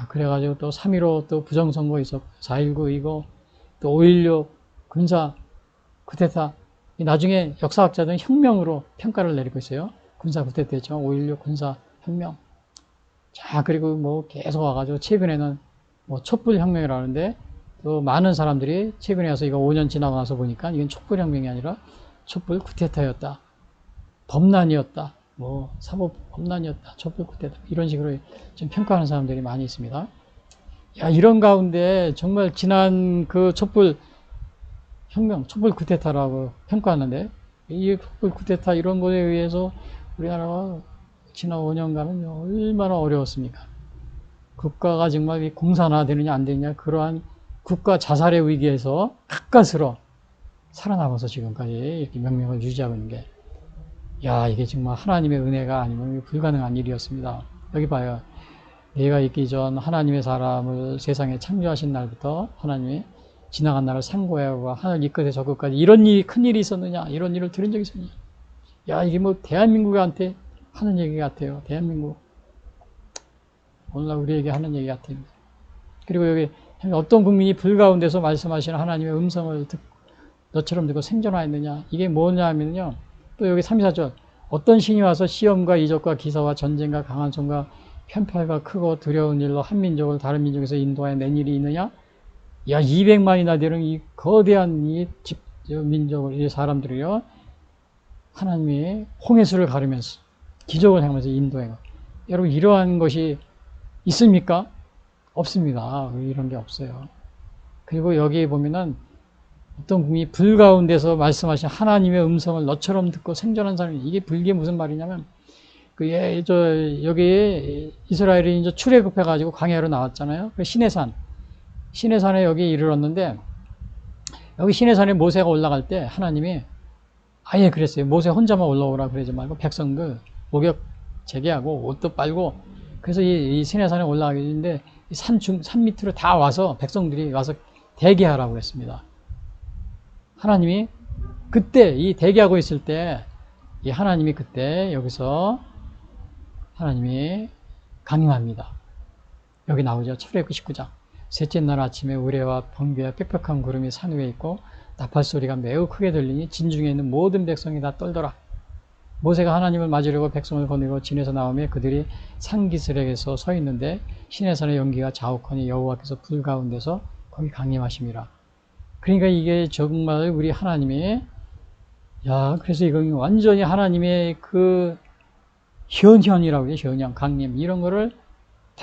그래가지고 또 3.15 또 부정선거 있었고 4.19 이거 또 5.16 군사 쿠데타 나중에 역사학자들은 혁명으로 평가를 내리고 있어요. 군사 쿠데타 했죠. 5.16 군사 혁명. 자 그리고 뭐 계속 와가지고 최근에는 뭐 촛불혁명이라는데 또 많은 사람들이 최근에 와서 이거 5년 지나고 나서 보니까 이건 촛불혁명이 아니라 촛불 쿠데타였다. 범난이었다. 뭐 사법 범난이었다. 촛불 쿠데타 이런 식으로 좀 평가하는 사람들이 많이 있습니다. 야 이런 가운데 정말 지난 그 촛불 혁명, 촛불 쿠데타라고 평가하는데 이 촛불 쿠데타 이런 것에 의해서 우리나라가 지난 5년간은 얼마나 어려웠습니까? 국가가 정말 공산화되느냐 안 되느냐 그러한 국가 자살의 위기에서 가까스로 살아남아서 지금까지 이렇게 명명을 유지하고 있는 게 야 이게 정말 하나님의 은혜가 아니면 불가능한 일이었습니다. 여기 봐요. 내가 있기 전 하나님의 사람을 세상에 창조하신 날부터 하나님이 지나간 날을 상고하고 하늘 이 끝에 저 끝까지 이런 일이 큰 일이 있었느냐 이런 일을 들은 적이 있었느냐 야 이게 뭐 대한민국한테 하는 얘기 같아요. 대한민국 오늘날 우리에게 하는 얘기 같아요. 그리고 여기 어떤 국민이 불가운데서 말씀하시는 하나님의 음성을 너처럼 듣고 생존하였느냐 이게 뭐냐면요 또 여기 3~4절 어떤 신이 와서 시험과 이적과 기사와 전쟁과 강한 손과 편팔과 크고 두려운 일로 한 민족을 다른 민족에서 인도하여 낸 일이 있느냐 야 200만이나 되는 이 거대한 이 민족을 이 사람들이요 하나님이 홍해수를 가르면서 기적을 행하면서 인도해요. 여러분 이러한 것이 있습니까? 없습니다. 이런 게 없어요. 그리고 여기에 보면은 어떤 국민이 불 가운데서 말씀하신 하나님의 음성을 너처럼 듣고 생존한 사람이 이게 불게 무슨 말이냐면 여기 이스라엘이 이제 출애굽해가지고 광야로 나왔잖아요. 그 시내산에 여기 이르렀는데 여기 시내산에 모세가 올라갈 때 하나님이 아예 그랬어요. 모세 혼자만 올라오라 그러지 말고 백성들 목욕 재개하고 옷도 빨고 그래서 이 시내산에 올라가게 되는데 산 밑으로 다 와서 백성들이 와서 대기하라고 했습니다. 하나님이 그때 이 대기하고 있을 때 이 하나님이 그때 여기서 하나님이 강림합니다. 여기 나오죠. 출애굽 19장. 셋째 날 아침에 우레와 번개와 빽빽한 구름이 산 위에 있고 나팔 소리가 매우 크게 들리니 진중에 있는 모든 백성이 다 떨더라. 모세가 하나님을 맞으려고 백성을 거느리고 진에서 나오며 그들이 산기슭에서 서 있는데 시내산의 연기가 자욱하니 여호와께서 불 가운데서 거기 강림하심이라. 그러니까 이게 정말 우리 하나님이 그래서 이건 완전히 하나님의 그 현현이라고 해요. 현현, 강림 이런 거를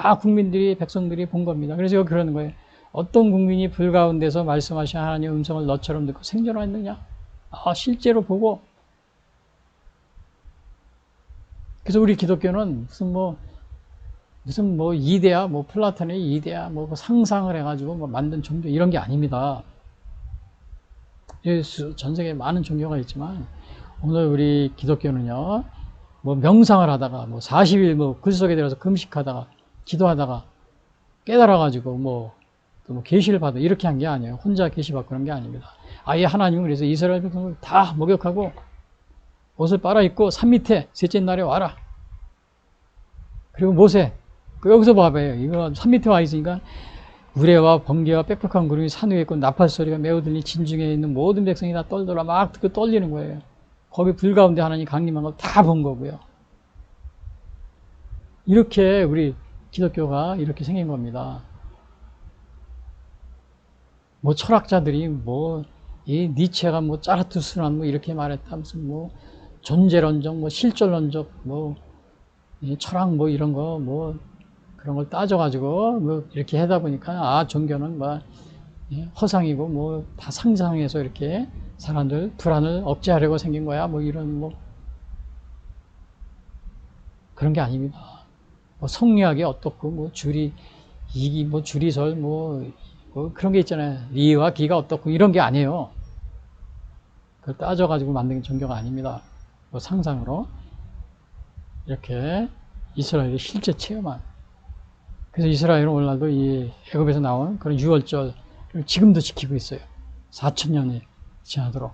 다 국민들이, 백성들이 본 겁니다. 그래서 여기 그러는 거예요. 어떤 국민이 불 가운데서 말씀하신 하나님의 음성을 너처럼 듣고 생존하였느냐? 실제로 보고. 그래서 우리 기독교는 무슨 이데아, 플라톤의 이데아, 상상을 해가지고 만든 종교 이런 게 아닙니다. 전 세계에 많은 종교가 있지만 오늘 우리 기독교는요, 명상을 하다가 40일 글 속에 들어서 금식하다가 기도하다가 깨달아가지고 또 계시를 받아 이렇게 한 게 아니에요. 혼자 계시 받고 그런 게 아닙니다. 아예 하나님은 그래서 이스라엘 백성을 다 목욕하고 옷을 빨아입고 산 밑에 셋째 날에 와라. 그리고 모세, 여기서 봐봐요. 이거 산 밑에 와 있으니까 우레와 번개와 빽빽한 구름이 산 위에 있고 나팔 소리가 매우 들리니 진중에 있는 모든 백성이 다 떨더라. 막 듣고 떨리는 거예요. 거기 불 가운데 하나님 강림한 걸 다 본 거고요. 이렇게 우리 기독교가 이렇게 생긴 겁니다. 철학자들이 이 니체가 짜라투스란 이렇게 말했다. 무슨 존재론적, 실존론적, 이 철학 이런 거 그런 걸 따져가지고 이렇게 하다 보니까 종교는 허상이고 다 상상해서 이렇게 사람들 불안을 억제하려고 생긴 거야. 이런 그런 게 아닙니다. 성리학이 어떻고 주리설 그런 게 있잖아요. 리와 기가 어떻고 이런 게 아니에요. 그걸 따져가지고 만든 종교가 아닙니다. 상상으로 이렇게 이스라엘의 실제 체험한. 그래서 이스라엘은 오늘날도 이 애굽에서 나온 그런 유월절을 지금도 지키고 있어요. 4,000년이 지나도록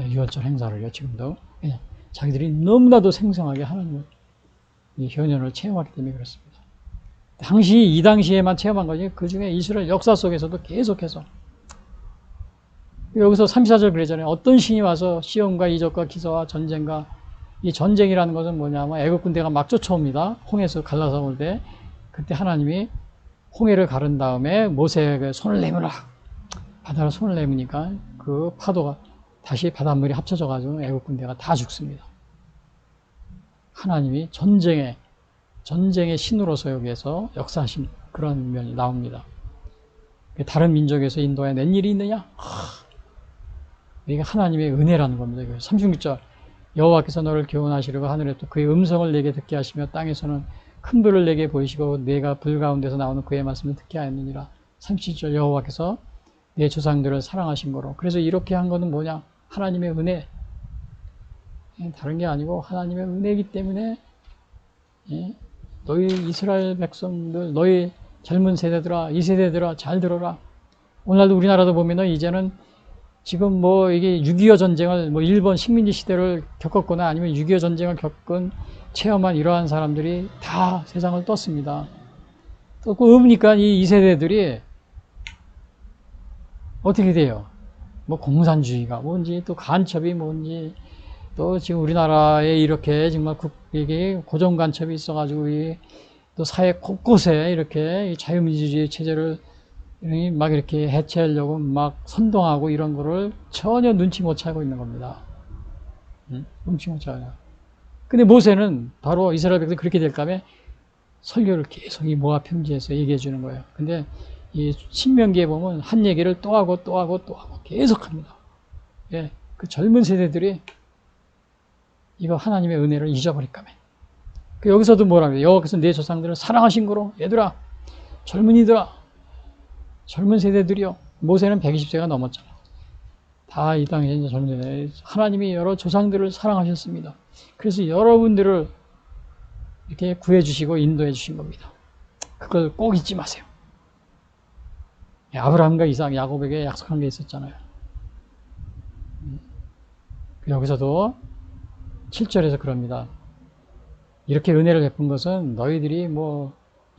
유월절 행사를요. 지금도 그냥 자기들이 너무나도 생생하게 하나님의 이 현현을 체험하기 때문에 그렇습니다. 이 당시에만 체험한 거지 그 중에 이스라엘 역사 속에서도 계속해서 여기서 34절 그러잖아요. 어떤 신이 와서 시험과 이적과 기사와 전쟁과 이 전쟁이라는 것은 뭐냐면 애국 군대가 막 쫓아옵니다. 홍해에서 갈라서 올 때 그때 하나님이 홍해를 가른 다음에 모세에게 손을 내밀어 바다로 손을 내미니까 그 파도가 다시 바닷물이 합쳐져 가지고 애국 군대가 다 죽습니다. 하나님이 전쟁의 신으로서 여기에서 역사하신 그런 면이 나옵니다. 다른 민족에서 인도에 낸 일이 있느냐? 이게 하나님의 은혜라는 겁니다. 36절 여호와께서 너를 교훈하시려고 하늘에 또 그의 음성을 내게 듣게 하시며 땅에서는 큰 불을 내게 보이시고 내가 불 가운데서 나오는 그의 말씀을 듣게 하였느니라. 37절 여호와께서 내 조상들을 사랑하신 거로. 그래서 이렇게 한 거는 뭐냐? 하나님의 은혜. 다른 게 아니고 하나님의 은혜이기 때문에 너희 이스라엘 백성들, 너희 젊은 세대들아, 이 세대들아 잘 들어라. 오늘날도 우리나라도 보면은 이제는 지금 이게 6.25 전쟁을 일본 식민지 시대를 겪었거나 아니면 6.25 전쟁을 체험한 이러한 사람들이 다 세상을 떴습니다. 떴고 그러니까 이 세대들이 어떻게 돼요? 공산주의가 뭔지 또 간첩이 뭔지 또 지금 우리나라에 이렇게 정말 이게 고정 간첩이 있어가지고 또 사회 곳곳에 이렇게 자유민주주의 체제를 막 이렇게 해체하려고 막 선동하고 이런 거를 전혀 눈치 못 채고 있는 겁니다. 눈치 못 채요. 근데 모세는 바로 이스라엘 백성이 그렇게 될까봐 설교를 계속 이 모압 평지에서 얘기해 주는 거예요. 근데 이 신명기에 보면 한 얘기를 또 하고 계속 합니다. 그 젊은 세대들이 이거 하나님의 은혜를 잊어버릴까봐. 여기서도 뭐라고 해요? 여호와께서 내 조상들을 사랑하신 거로 얘들아, 젊은이들아, 젊은 세대들이요. 모세는 120세가 넘었잖아. 다 이 땅에 이제 젊은 세대. 하나님이 여러 조상들을 사랑하셨습니다. 그래서 여러분들을 이렇게 구해주시고 인도해 주신 겁니다. 그걸 꼭 잊지 마세요. 아브라함과 이삭, 야곱에게 약속한 게 있었잖아요. 여기서도 7절에서 그럽니다. 이렇게 은혜를 베푼 것은 너희들이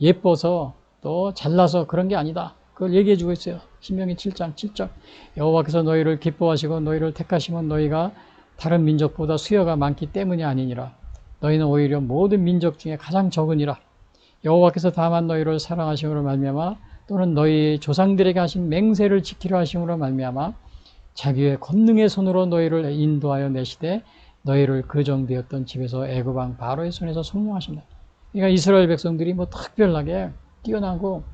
예뻐서 또 잘나서 그런 게 아니다. 그걸 얘기해 주고 있어요. 신명기 7장 7절. 여호와께서 너희를 기뻐하시고 너희를 택하시면 너희가 다른 민족보다 수여가 많기 때문이 아니니라. 너희는 오히려 모든 민족 중에 가장 적으니라. 여호와께서 다만 너희를 사랑하심으로 말미암아 또는 너희 조상들에게 하신 맹세를 지키려 하심으로 말미암아 자기의 권능의 손으로 너희를 인도하여 내시되 너희를 그 정되었던 집에서 애굽 왕 바로의 손에서 속량하신다. 그러니까 이스라엘 백성들이 뭐 특별하게 뛰어나고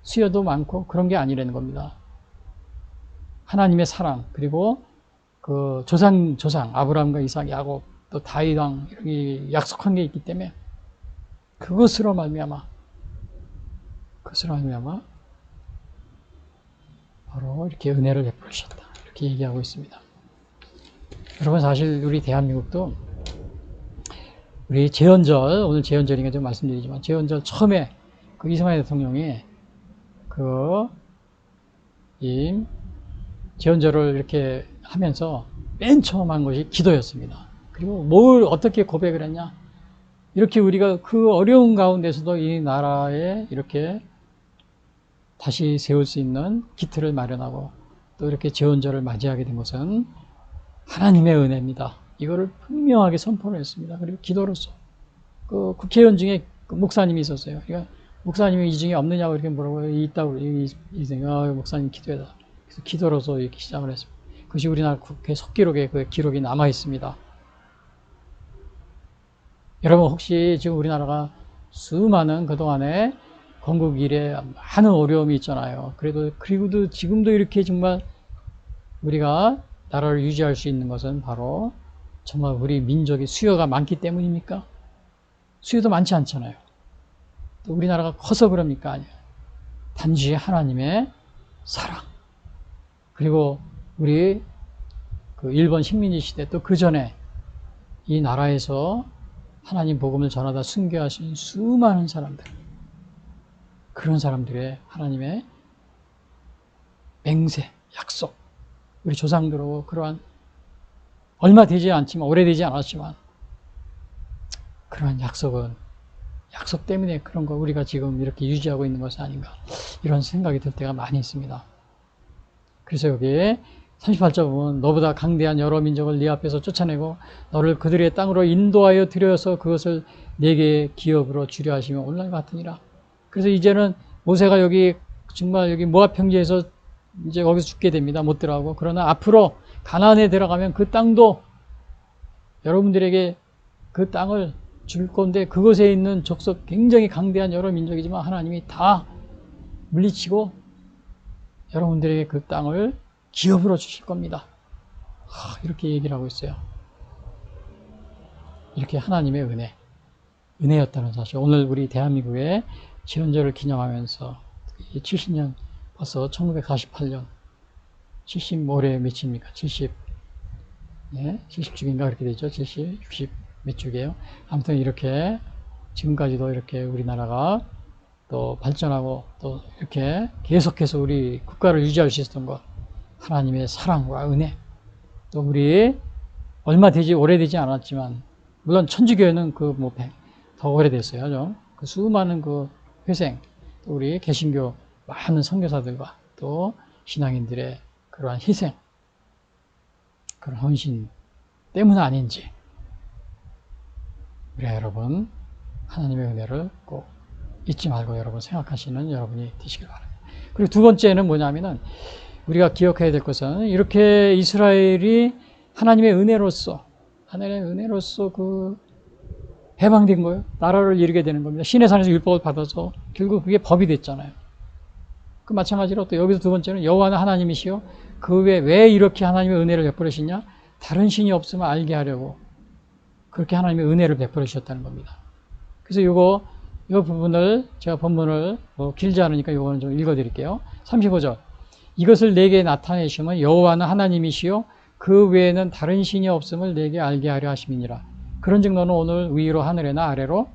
수요도 많고 그런 게 아니라는 겁니다. 하나님의 사랑, 그리고 그 조상 아브라함과 이삭, 야곱, 또 다윗 왕 이렇게 약속한 게 있기 때문에 그것으로 말미암아 바로 이렇게 은혜를 베풀으셨다. 이렇게 얘기하고 있습니다. 여러분, 사실 우리 대한민국도 우리 제헌절, 오늘 제헌절이니까 좀 말씀드리지만, 제헌절 처음에 그 이승만 대통령이 이 제헌절을 이렇게 하면서 맨 처음 한 것이 기도였습니다. 그리고 뭘 어떻게 고백을 했냐? 이렇게 우리가 그 어려운 가운데서도 이 나라에 이렇게 다시 세울 수 있는 기틀을 마련하고 또 이렇게 제헌절을 맞이하게 된 것은 하나님의 은혜입니다. 이거를 분명하게 선포를 했습니다. 그리고 기도로서 그 국회의원 중에 그 목사님이 있었어요. 그러니까 목사님이 이 중에 없느냐고 이렇게 물어보고 있다고 목사님 기도해라. 그래서 기도로서 이렇게 시작을 했습니다. 그것이 우리나라 국회 속기록에 그 기록이 남아 있습니다. 여러분, 혹시 지금 우리나라가 수많은 그동안에 건국 이래 많은 어려움이 있잖아요. 그리고도 지금도 이렇게 정말 우리가 나라를 유지할 수 있는 것은 바로 정말 우리 민족의 수요가 많기 때문입니까? 수요도 많지 않잖아요. 또 우리나라가 커서 그럽니까? 아니에요. 단지 하나님의 사랑. 그리고 우리 그 일본 식민지 시대 또 그 전에 이 나라에서 하나님 복음을 전하다 순교하신 수많은 사람들, 그런 사람들의 하나님의 맹세, 약속, 우리 조상들하고 그러한 얼마 되지 않지만, 오래되지 않았지만 그러한 약속 때문에 그런 거 우리가 지금 이렇게 유지하고 있는 것이 아닌가, 이런 생각이 들 때가 많이 있습니다. 그래서 여기에 38절 보면 너보다 강대한 여러 민족을 네 앞에서 쫓아내고 너를 그들의 땅으로 인도하여 들여서 그것을 내게 기업으로 주려 하시면 오늘날 같으니라. 그래서 이제는 모세가 여기 정말 여기 모압 평지에서 이제 거기서 죽게 됩니다. 못 들어가고. 그러나 앞으로 가나안에 들어가면 그 땅도 여러분들에게 그 땅을 줄 건데, 그것에 있는 족속 굉장히 강대한 여러 민족이지만 하나님이 다 물리치고 여러분들에게 그 땅을 기업으로 주실 겁니다. 이렇게 얘기를 하고 있어요. 이렇게 하나님의 은혜였다는 사실. 오늘 우리 대한민국의 제헌절을 기념하면서 70년, 벌써 1948년 70 올해 며칠입니까? 70주기인가 그렇게 되죠. 70, 60 몇 주기예요. 아무튼 이렇게 지금까지도 이렇게 우리나라가 또 발전하고 또 이렇게 계속해서 우리 국가를 유지할 수 있었던 것, 하나님의 사랑과 은혜, 또 우리 얼마 오래되지 않았지만, 물론 천주교회는 더 오래됐어요. 그 수많은 그 회생, 또 우리 개신교 많은 선교사들과 또 신앙인들의 그러한 희생, 그런 헌신 때문 아닌지, 우리 여러분 하나님의 은혜를 꼭 잊지 말고 여러분 생각하시는 여러분이 되시길 바랍니다. 그리고 두 번째는 뭐냐면은, 우리가 기억해야 될 것은 이렇게 이스라엘이 하나님의 은혜로서 그 해방된 거예요. 나라를 이루게 되는 겁니다. 시내산에서 율법을 받아서 결국 그게 법이 됐잖아요. 그 마찬가지로 또 여기서 두 번째는 여호와는 하나님이시요 그 외에 왜 이렇게 하나님의 은혜를 베풀으시냐? 다른 신이 없으면 알게 하려고 그렇게 하나님의 은혜를 베풀으셨다는 겁니다. 그래서 이거 부분을 제가 본문을 길지 않으니까 이거는 좀 읽어드릴게요. 35절. 이것을 내게 나타내시면 여호와는 하나님이시요 그 외에는 다른 신이 없음을 내게 알게 하려 하심이니라. 그런즉 너는 오늘 위로 하늘에나 아래로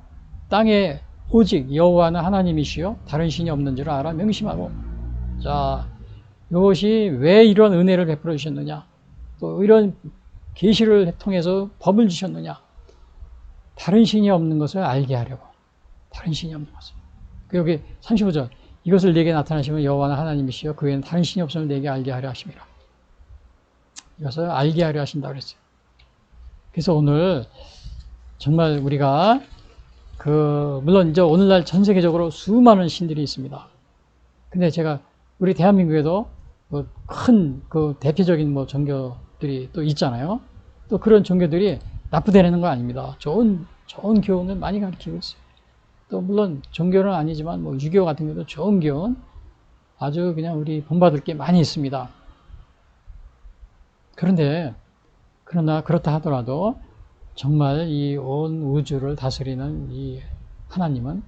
땅에 오직 여호와는 하나님이시요 다른 신이 없는 줄 알아 명심하고. 자, 이것이 왜 이런 은혜를 베풀어 주셨느냐, 또 이런 계시를 통해서 법을 주셨느냐? 다른 신이 없는 것을 알게 하려고. 다른 신이 없는 것을. 여기 35절. 이것을 내게 나타나시면 여호와는 하나님이시요 그 외에는 다른 신이 없음을 내게 알게 하려 하심이라. 이것을 알게 하려 하신다고 그랬어요. 그래서 오늘 정말 우리가 물론 이제 오늘날 전 세계적으로 수많은 신들이 있습니다. 근데 제가 우리 대한민국에도 큰 대표적인 종교들이 또 있잖아요. 또 그런 종교들이 나쁘다는 거 아닙니다. 좋은 교훈을 많이 가르치고 있어요. 또 물론 종교는 아니지만 뭐 유교 같은 것도 좋은 교훈 아주 그냥 우리 본받을 게 많이 있습니다. 그러나 그렇다 하더라도 정말 이 온 우주를 다스리는 이 하나님은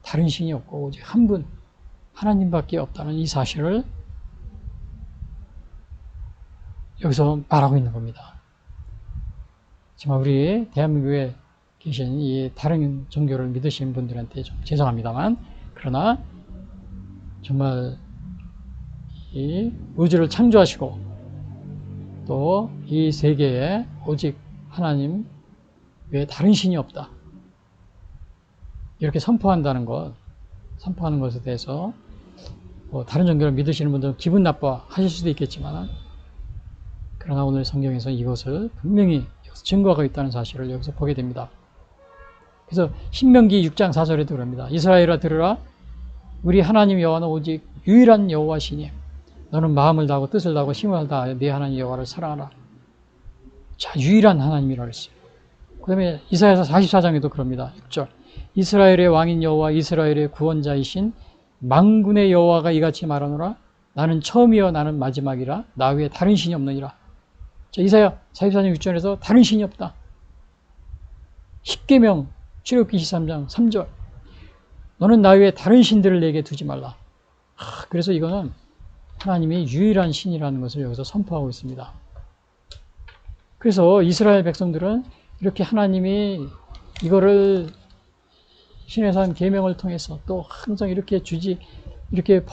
다른 신이 없고 오직 한 분 하나님밖에 없다는 이 사실을 여기서 말하고 있는 겁니다. 정말 우리 대한민국에 계신 이 다른 종교를 믿으시는 분들한테 좀 죄송합니다만, 그러나 정말 이 우주를 창조하시고 또 이 세계에 오직 하나님 외에 다른 신이 없다, 이렇게 선포하는 것에 대해서 뭐 다른 종교를 믿으시는 분들은 기분 나빠 하실 수도 있겠지만, 그러나 오늘 성경에서 이것을 분명히 증거가 있다는 사실을 여기서 보게 됩니다. 그래서 신명기 6장 4절에도 그럽니다. 이스라엘아 들으라, 우리 하나님 여호와는 오직 유일한 여호와시니 너는 마음을 다하고 뜻을 다하고 힘을 다하여 네 하나님 여호와를 사랑하라. 자, 유일한 하나님이라고 했어요. 그 다음에 이사야서 44장에도 그럽니다. 6절, 이스라엘의 왕인 여호와 이스라엘의 구원자이신 만군의 여호와가 이같이 말하노라, 나는 처음이요 나는 마지막이라, 나 외에 다른 신이 없느니라. 자, 이사야 44장 6절에서 다른 신이 없다. 십계명 출애굽기 23장 3절, 너는 나 외에 다른 신들을 내게 두지 말라. 그래서 이거는 하나님이 유일한 신이라는 것을 여기서 선포하고 있습니다. 그래서 이스라엘 백성들은 이렇게 하나님이 이거를 신해산 계명을 통해서 또 항상 이렇게 이렇게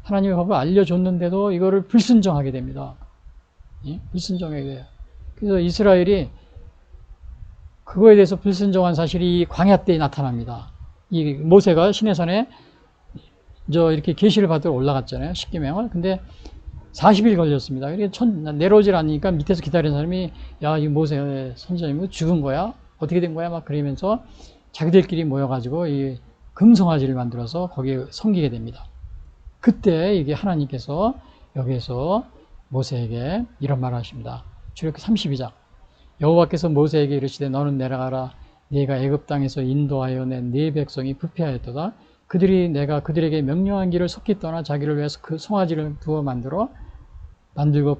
하나님의 법을 알려줬는데도 이거를 불순종하게 됩니다. 예? 불순종하게 돼요. 그래서 이스라엘이 그거에 대해서 불순종한 사실이 이 광야 때에 나타납니다. 이 모세가 시내산에 이렇게 계시를 받으러 올라갔잖아요. 십계명을. 근데 40일 걸렸습니다. 내려오질 않으니까 밑에서 기다리는 사람이, 야, 이 모세 선지자님 죽은 거야? 어떻게 된 거야? 막 그러면서 자기들끼리 모여가지고 이 금송아지를 만들어서 거기에 섬기게 됩니다. 그때 이게 하나님께서 여기에서 모세에게 이런 말을 하십니다. 출애굽기 32장. 여호와께서 모세에게 이르시되 너는 내려가라. 네가 애굽 땅에서 인도하여 낸 네 백성이 부패하였도다. 그들이 내가 그들에게 명령한 길을 속히 떠나 자기를 위해서 그 송아지를 두어 만들고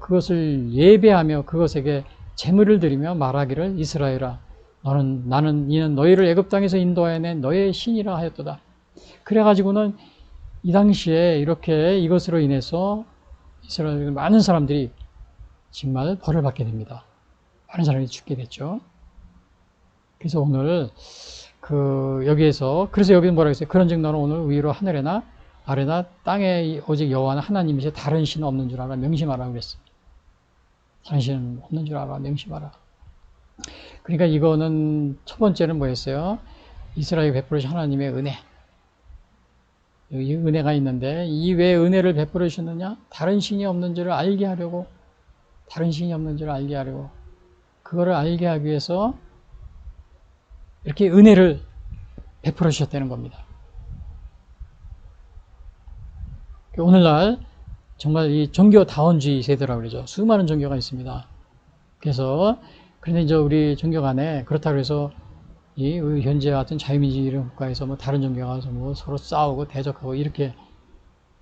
그것을 예배하며 그것에게 제물을 드리며 말하기를, 이스라엘아 이는 너희를 애굽 땅에서 인도하여 낸 너의 신이라 하였도다. 그래가지고는 이 당시에 이렇게 이것으로 인해서 이스라엘 많은 사람들이 정말 벌을 받게 됩니다. 많은 사람이 죽게 됐죠. 그래서 오늘 그래서 여기는 뭐라고 했어요? 그런즉 너는 오늘 위로 하늘에나 아래나 땅에 오직 여호와는 하나님이시 다른 신은 없는 줄 알아 명심하라 그랬어요. 다른 신은 없는 줄 알아 명심하라. 그러니까 이거는 첫 번째는 뭐였어요? 이스라엘 베풀으신 하나님의 은혜. 여기 은혜가 있는데 이 왜 은혜를 베풀어 주셨느냐? 다른 신이 없는 줄을 알게 하려고, 그거를 알게 하기 위해서 이렇게 은혜를 베풀어 주셨다는 겁니다. 오늘날 정말 이 종교다원주의 세대라고 그러죠. 수많은 종교가 있습니다. 그런데 이제 우리 종교 간에 그렇다고 해서 이 현재 같은 자유민주주의 국가에서 뭐 다른 종교가 와서 뭐 서로 싸우고 대적하고 이렇게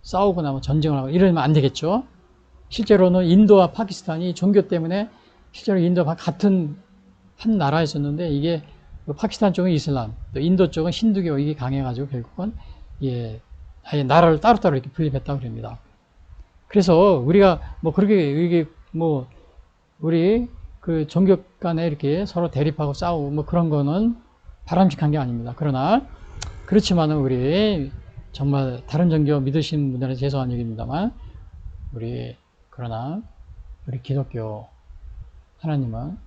싸우거나 뭐 전쟁을 하고 이러면 안 되겠죠. 실제로는 인도와 파키스탄이 종교 때문에 실제로 인도와 같은 한 나라였었는데 이게 파키스탄 쪽은 이슬람, 또 인도 쪽은 힌두교 이게 강해가지고 결국은 아예 나라를 따로따로 이렇게 분립했다고 그럽니다. 그래서 우리가 뭐 그렇게 이게 뭐 우리 그 종교 간에 이렇게 서로 대립하고 싸우고 뭐 그런 거는 바람직한 게 아닙니다. 그렇지만은 우리 정말 다른 종교 믿으시는 분들은 죄송한 얘기입니다만 그러나 우리 기독교 하나님은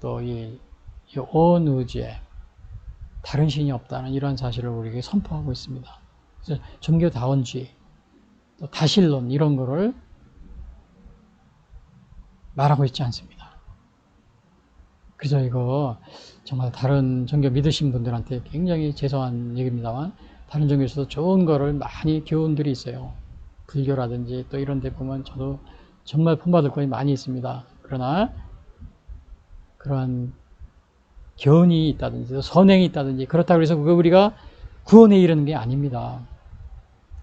또 이 온 우주에 다른 신이 없다는 이런 사실을 우리에게 선포하고 있습니다. 그래서 종교다원주의, 또 다신론 이런 거를 말하고 있지 않습니다. 그래서 이거 정말 다른 종교 믿으신 분들한테 굉장히 죄송한 얘기입니다만 다른 종교에서도 좋은 거를 많이 교훈들이 있어요. 불교라든지 또 이런 데 보면 저도 정말 본받을 것이 많이 있습니다. 그러나 그러한 견이 있다든지 선행이 있다든지 그렇다고 해서 그거 우리가 구원에 이르는 게 아닙니다.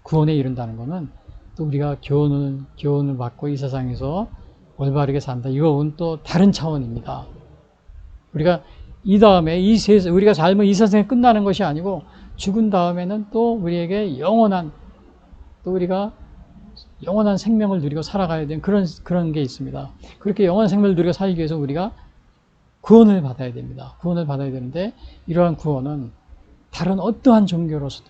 구원에 이른다는 거는 또 우리가 교훈을 받고 이 세상에서 올바르게 산다. 이거는 또 다른 차원입니다. 우리가 이 다음에 우리가 삶은 이 세상에 끝나는 것이 아니고 죽은 다음에는 또 우리에게 또 우리가 영원한 생명을 누리고 살아가야 되는 그런 게 있습니다. 그렇게 영원한 생명을 누리고 살기 위해서 우리가 구원을 받아야 됩니다. 구원을 받아야 되는데 이러한 구원은 다른 어떠한 종교로서도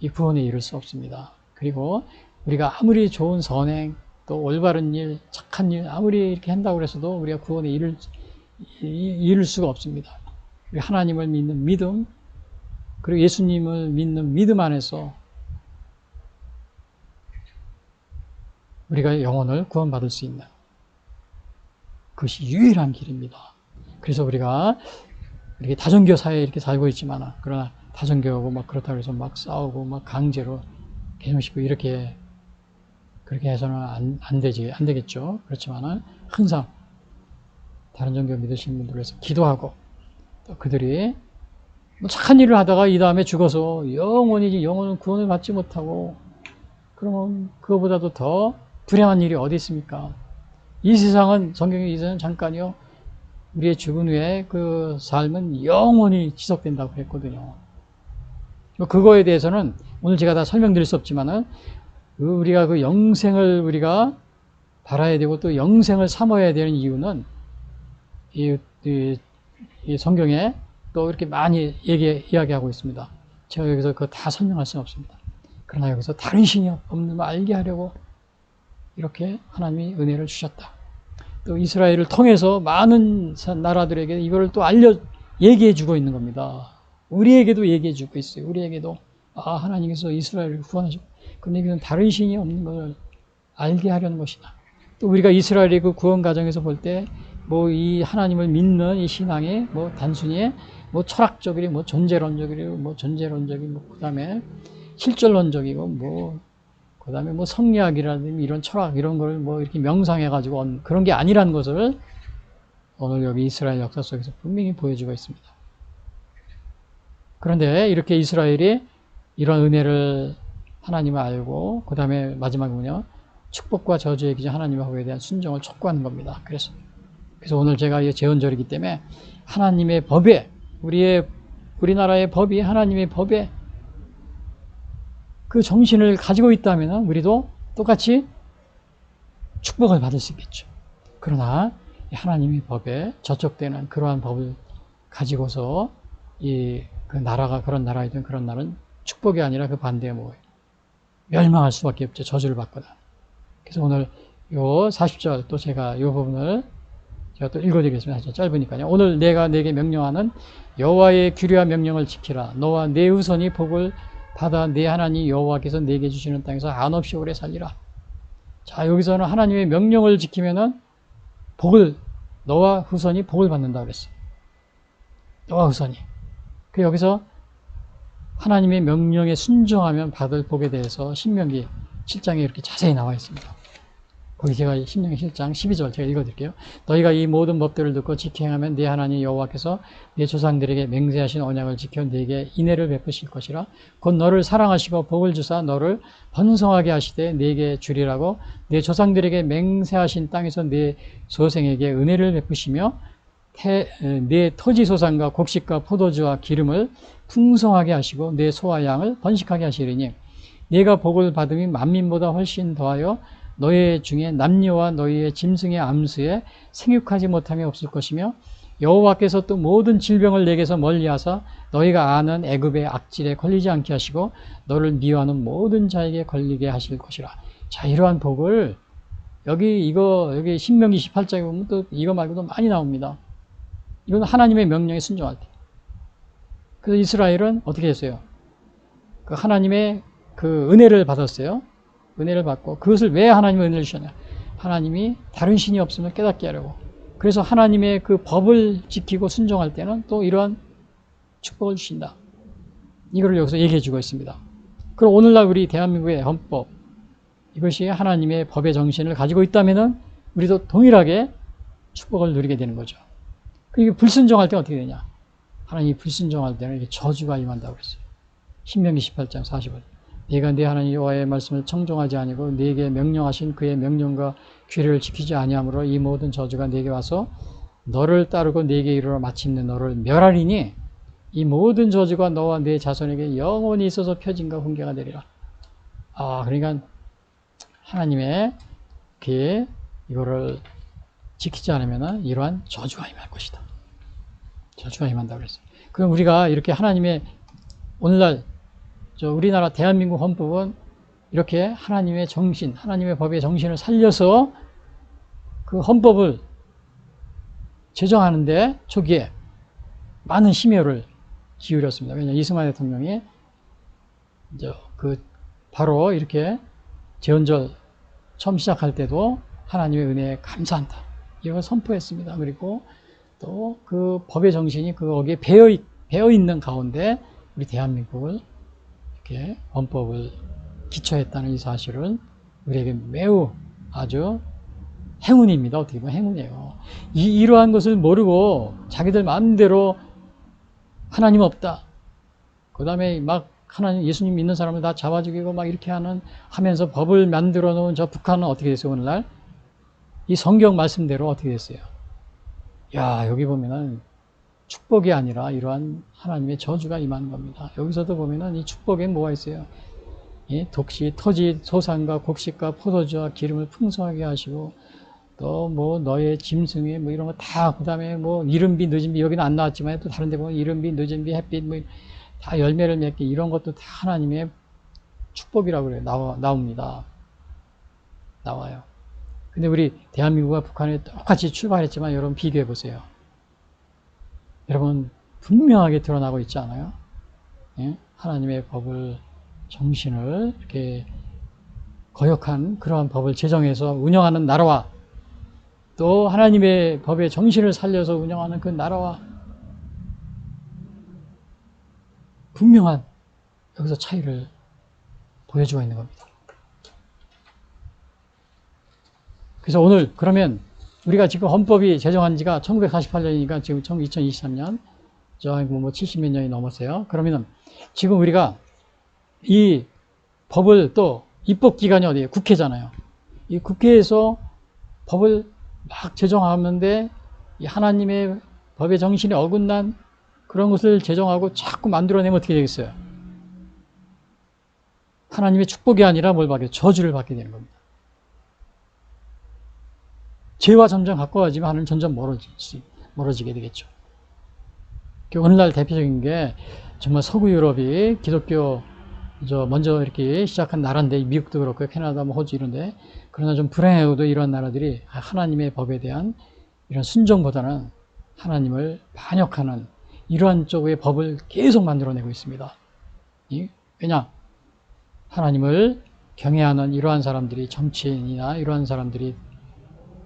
이 구원에 이를 수 없습니다. 그리고 우리가 아무리 좋은 선행, 또 올바른 일, 착한 일 아무리 이렇게 한다고 해서도 우리가 구원에 이를 수가 없습니다. 우리 하나님을 믿는 믿음, 그리고 예수님을 믿는 믿음 안에서 우리가 영혼을 구원받을 수 있는 그것이 유일한 길입니다. 그래서 우리가 이렇게 다종교 사회에 이렇게 살고 있지만, 그러나 다종교하고 막 그렇다고 해서 막 싸우고 막 강제로 개종시키고 이렇게 그렇게 해서는 안 되겠죠. 그렇지만은 항상 다른 종교 믿으시는 분들 위해서 기도하고, 또 그들이 뭐 착한 일을 하다가 이 다음에 죽어서 영혼은 구원을 받지 못하고, 그러면 그거보다도 더 불행한 일이 어디 있습니까? 이 세상은, 성경에 이제는 잠깐이요, 우리의 죽은 후에 그 삶은 영원히 지속된다고 했거든요. 그거에 대해서는 오늘 제가 다 설명드릴 수 없지만은, 우리가 그 영생을 우리가 바라야 되고 또 영생을 삼아야 되는 이유는 이 성경에 또 이렇게 많이 이야기하고 있습니다. 제가 여기서 그거 다 설명할 수는 없습니다. 그러나 여기서 다른 신이 없는 걸 알게 하려고 이렇게 하나님이 은혜를 주셨다. 또 이스라엘을 통해서 많은 나라들에게 이거를 또 얘기해 주고 있는 겁니다. 우리에게도 얘기해 주고 있어요. 우리에게도 하나님께서 이스라엘을 구원하셨고, 근데 이건 다른 신이 없는 걸 알게 하려는 것이다. 또 우리가 이스라엘의 그 구원 과정에서 볼 때 뭐 이 하나님을 믿는 이 신앙이 뭐 단순히 뭐 철학적이고 뭐 존재론적이고 그다음에 실존론적이고 뭐 그다음에 뭐 성리학이라든지 이런 철학 이런 걸 뭐 이렇게 명상해 가지고 그런 게 아니라는 것을 오늘 여기 이스라엘 역사 속에서 분명히 보여주고 있습니다. 그런데 이렇게 이스라엘이 이런 은혜를 하나님을 알고, 그 다음에 마지막은요, 축복과 저주의 기준 하나님의 법에 대한 순종을 촉구하는 겁니다. 그래서 오늘 제가 제헌절이기 때문에 하나님의 법에, 우리나라의 법이 하나님의 법에 그 정신을 가지고 있다면 우리도 똑같이 축복을 받을 수 있겠죠. 그러나 하나님의 법에 저촉되는 그러한 법을 가지고서 그 나라가 그런 나라이든 그런 나라는 축복이 아니라 그 반대에 뭐예요? 멸망할 수밖에 없죠. 저주를 받거나. 그래서 오늘 요 40절 또 제가 요 부분을 제가 또 읽어드리겠습니다. 짧으니까요. 오늘 내가 내게 명령하는 여호와의 규례와 명령을 지키라. 너와 내 후손이 복을 받아 내 하나님 여호와께서 내게 주시는 땅에서 한없이 오래 살리라. 자, 여기서는 하나님의 명령을 지키면은 너와 후손이 복을 받는다 그랬어요. 너와 후손이. 여기서 하나님의 명령에 순종하면 받을 복에 대해서 신명기 7장에 이렇게 자세히 나와 있습니다. 거기 제가 신명기 7장 12절 제가 읽어드릴게요. 너희가 이 모든 법들을 듣고 지켜 행하면 네 하나님 여호와께서 네 조상들에게 맹세하신 언약을 지켜 네게 인애를 베푸실 것이라. 곧 너를 사랑하시고 복을 주사 너를 번성하게 하시되 네게 주리라고 네 조상들에게 맹세하신 땅에서 네 소생에게 은혜를 베푸시며 네 토지 소산과 곡식과 포도주와 기름을 풍성하게 하시고 내 소와 양을 번식하게 하시리니 네가 복을 받음이 만민보다 훨씬 더하여 너희 중에 남녀와 너희의 짐승의 암수에 생육하지 못함이 없을 것이며 여호와께서 또 모든 질병을 내게서 멀리하사 너희가 아는 애굽의 악질에 걸리지 않게 하시고 너를 미워하는 모든 자에게 걸리게 하실 것이라. 자, 이러한 복을 여기 신명기 18장에 보면 또 이거 말고도 많이 나옵니다. 이건 하나님의 명령에 순종할 때. 그래서 이스라엘은 어떻게 했어요? 그 하나님의 그 은혜를 받았어요. 은혜를 받고 그것을 왜 하나님의 은혜를 주셨냐? 하나님이 다른 신이 없음을 깨닫게 하려고. 그래서 하나님의 그 법을 지키고 순종할 때는 또 이러한 축복을 주신다. 이걸 여기서 얘기해 주고 있습니다. 그럼 오늘날 우리 대한민국의 헌법, 이것이 하나님의 법의 정신을 가지고 있다면은 우리도 동일하게 축복을 누리게 되는 거죠. 그리고 불순종할 때 어떻게 되냐? 하나님이 불순종할 때는 이렇게 저주가 임한다고 그랬어요. 신명기 18장 40절. 네가 네 하나님 여호와의 말씀을 청종하지 아니고 네게 명령하신 그의 명령과 규례를 지키지 아니하므로 이 모든 저주가 네게 와서 너를 따르고 네게 이르러 마침내 너를 멸하리니 이 모든 저주가 너와 네 자손에게 영원히 있어서 표징과 훈계가 되리라. 그러니까 하나님의 이거를 지키지 않으면 이러한 저주가 임할 것이다. 저주가 임한다고 그랬어요. 그럼 우리가 이렇게 하나님의 오늘날 우리나라 대한민국 헌법은 이렇게 하나님의 정신, 하나님의 법의 정신을 살려서 그 헌법을 제정하는데 초기에 많은 심혈을 기울였습니다. 왜냐하면 이승만 대통령이 바로 이렇게 제헌절 처음 시작할 때도 하나님의 은혜에 감사한다. 이걸 선포했습니다. 그리고 또 그 법의 정신이 거기에 배어 있는 가운데 우리 대한민국을 이렇게 헌법을 기초했다는 이 사실은 우리에게 매우 아주 행운입니다. 어떻게 보면 행운이에요. 이러한 것을 모르고 자기들 마음대로 하나님 없다. 그 다음에 막 하나님, 예수님 믿는 사람을 다 잡아 죽이고 막 이렇게 하면서 법을 만들어 놓은 저 북한은 어떻게 됐어요, 오늘날? 이 성경 말씀대로 어떻게 됐어요? 여기 보면은 축복이 아니라 이러한 하나님의 저주가 임하는 겁니다. 여기서도 보면은 이 축복에 뭐가 있어요? 독시, 토지, 소산과 곡식과 포도주와 기름을 풍성하게 하시고 또 뭐 너의 짐승에 뭐 이런 거 다, 그 다음에 뭐 이른비, 늦은비, 여기는 안 나왔지만 또 다른 데 보면 이른비, 늦은비, 햇빛 뭐 다 열매를 맺게 이런 것도 다 하나님의 축복이라고 그래요. 나옵니다. 나와요. 근데 우리 대한민국과 북한이 똑같이 출발했지만 여러분 비교해 보세요. 여러분 분명하게 드러나고 있지 않아요? 하나님의 법을, 정신을 이렇게 거역한 그러한 법을 제정해서 운영하는 나라와 또 하나님의 법의 정신을 살려서 운영하는 그 나라와 분명한 여기서 차이를 보여주고 있는 겁니다. 그래서 오늘 그러면 우리가 지금 헌법이 제정한 지가 1948년이니까 지금 2023년 뭐 70몇 년이 넘었어요. 그러면 지금 우리가 이 법을 또 입법기관이 어디예요? 국회잖아요. 이 국회에서 법을 막 제정하는데 이 하나님의 법의 정신에 어긋난 그런 것을 제정하고 자꾸 만들어내면 어떻게 되겠어요? 하나님의 축복이 아니라 뭘 받게? 저주를 받게 되는 겁니다. 죄와 점점 가까워지면 하나님 점점 멀어지게 되겠죠. 오늘날 대표적인 게 정말 서구 유럽이 기독교 먼저 이렇게 시작한 나라인데 미국도 그렇고 캐나다, 뭐 호주 이런데 그러나 좀 불행하고도 이런 나라들이 하나님의 법에 대한 이런 순종보다는 하나님을 반역하는 이러한 쪽의 법을 계속 만들어내고 있습니다. 왜냐? 하나님을 경외하는 이러한 사람들이 정치인이나 이러한 사람들이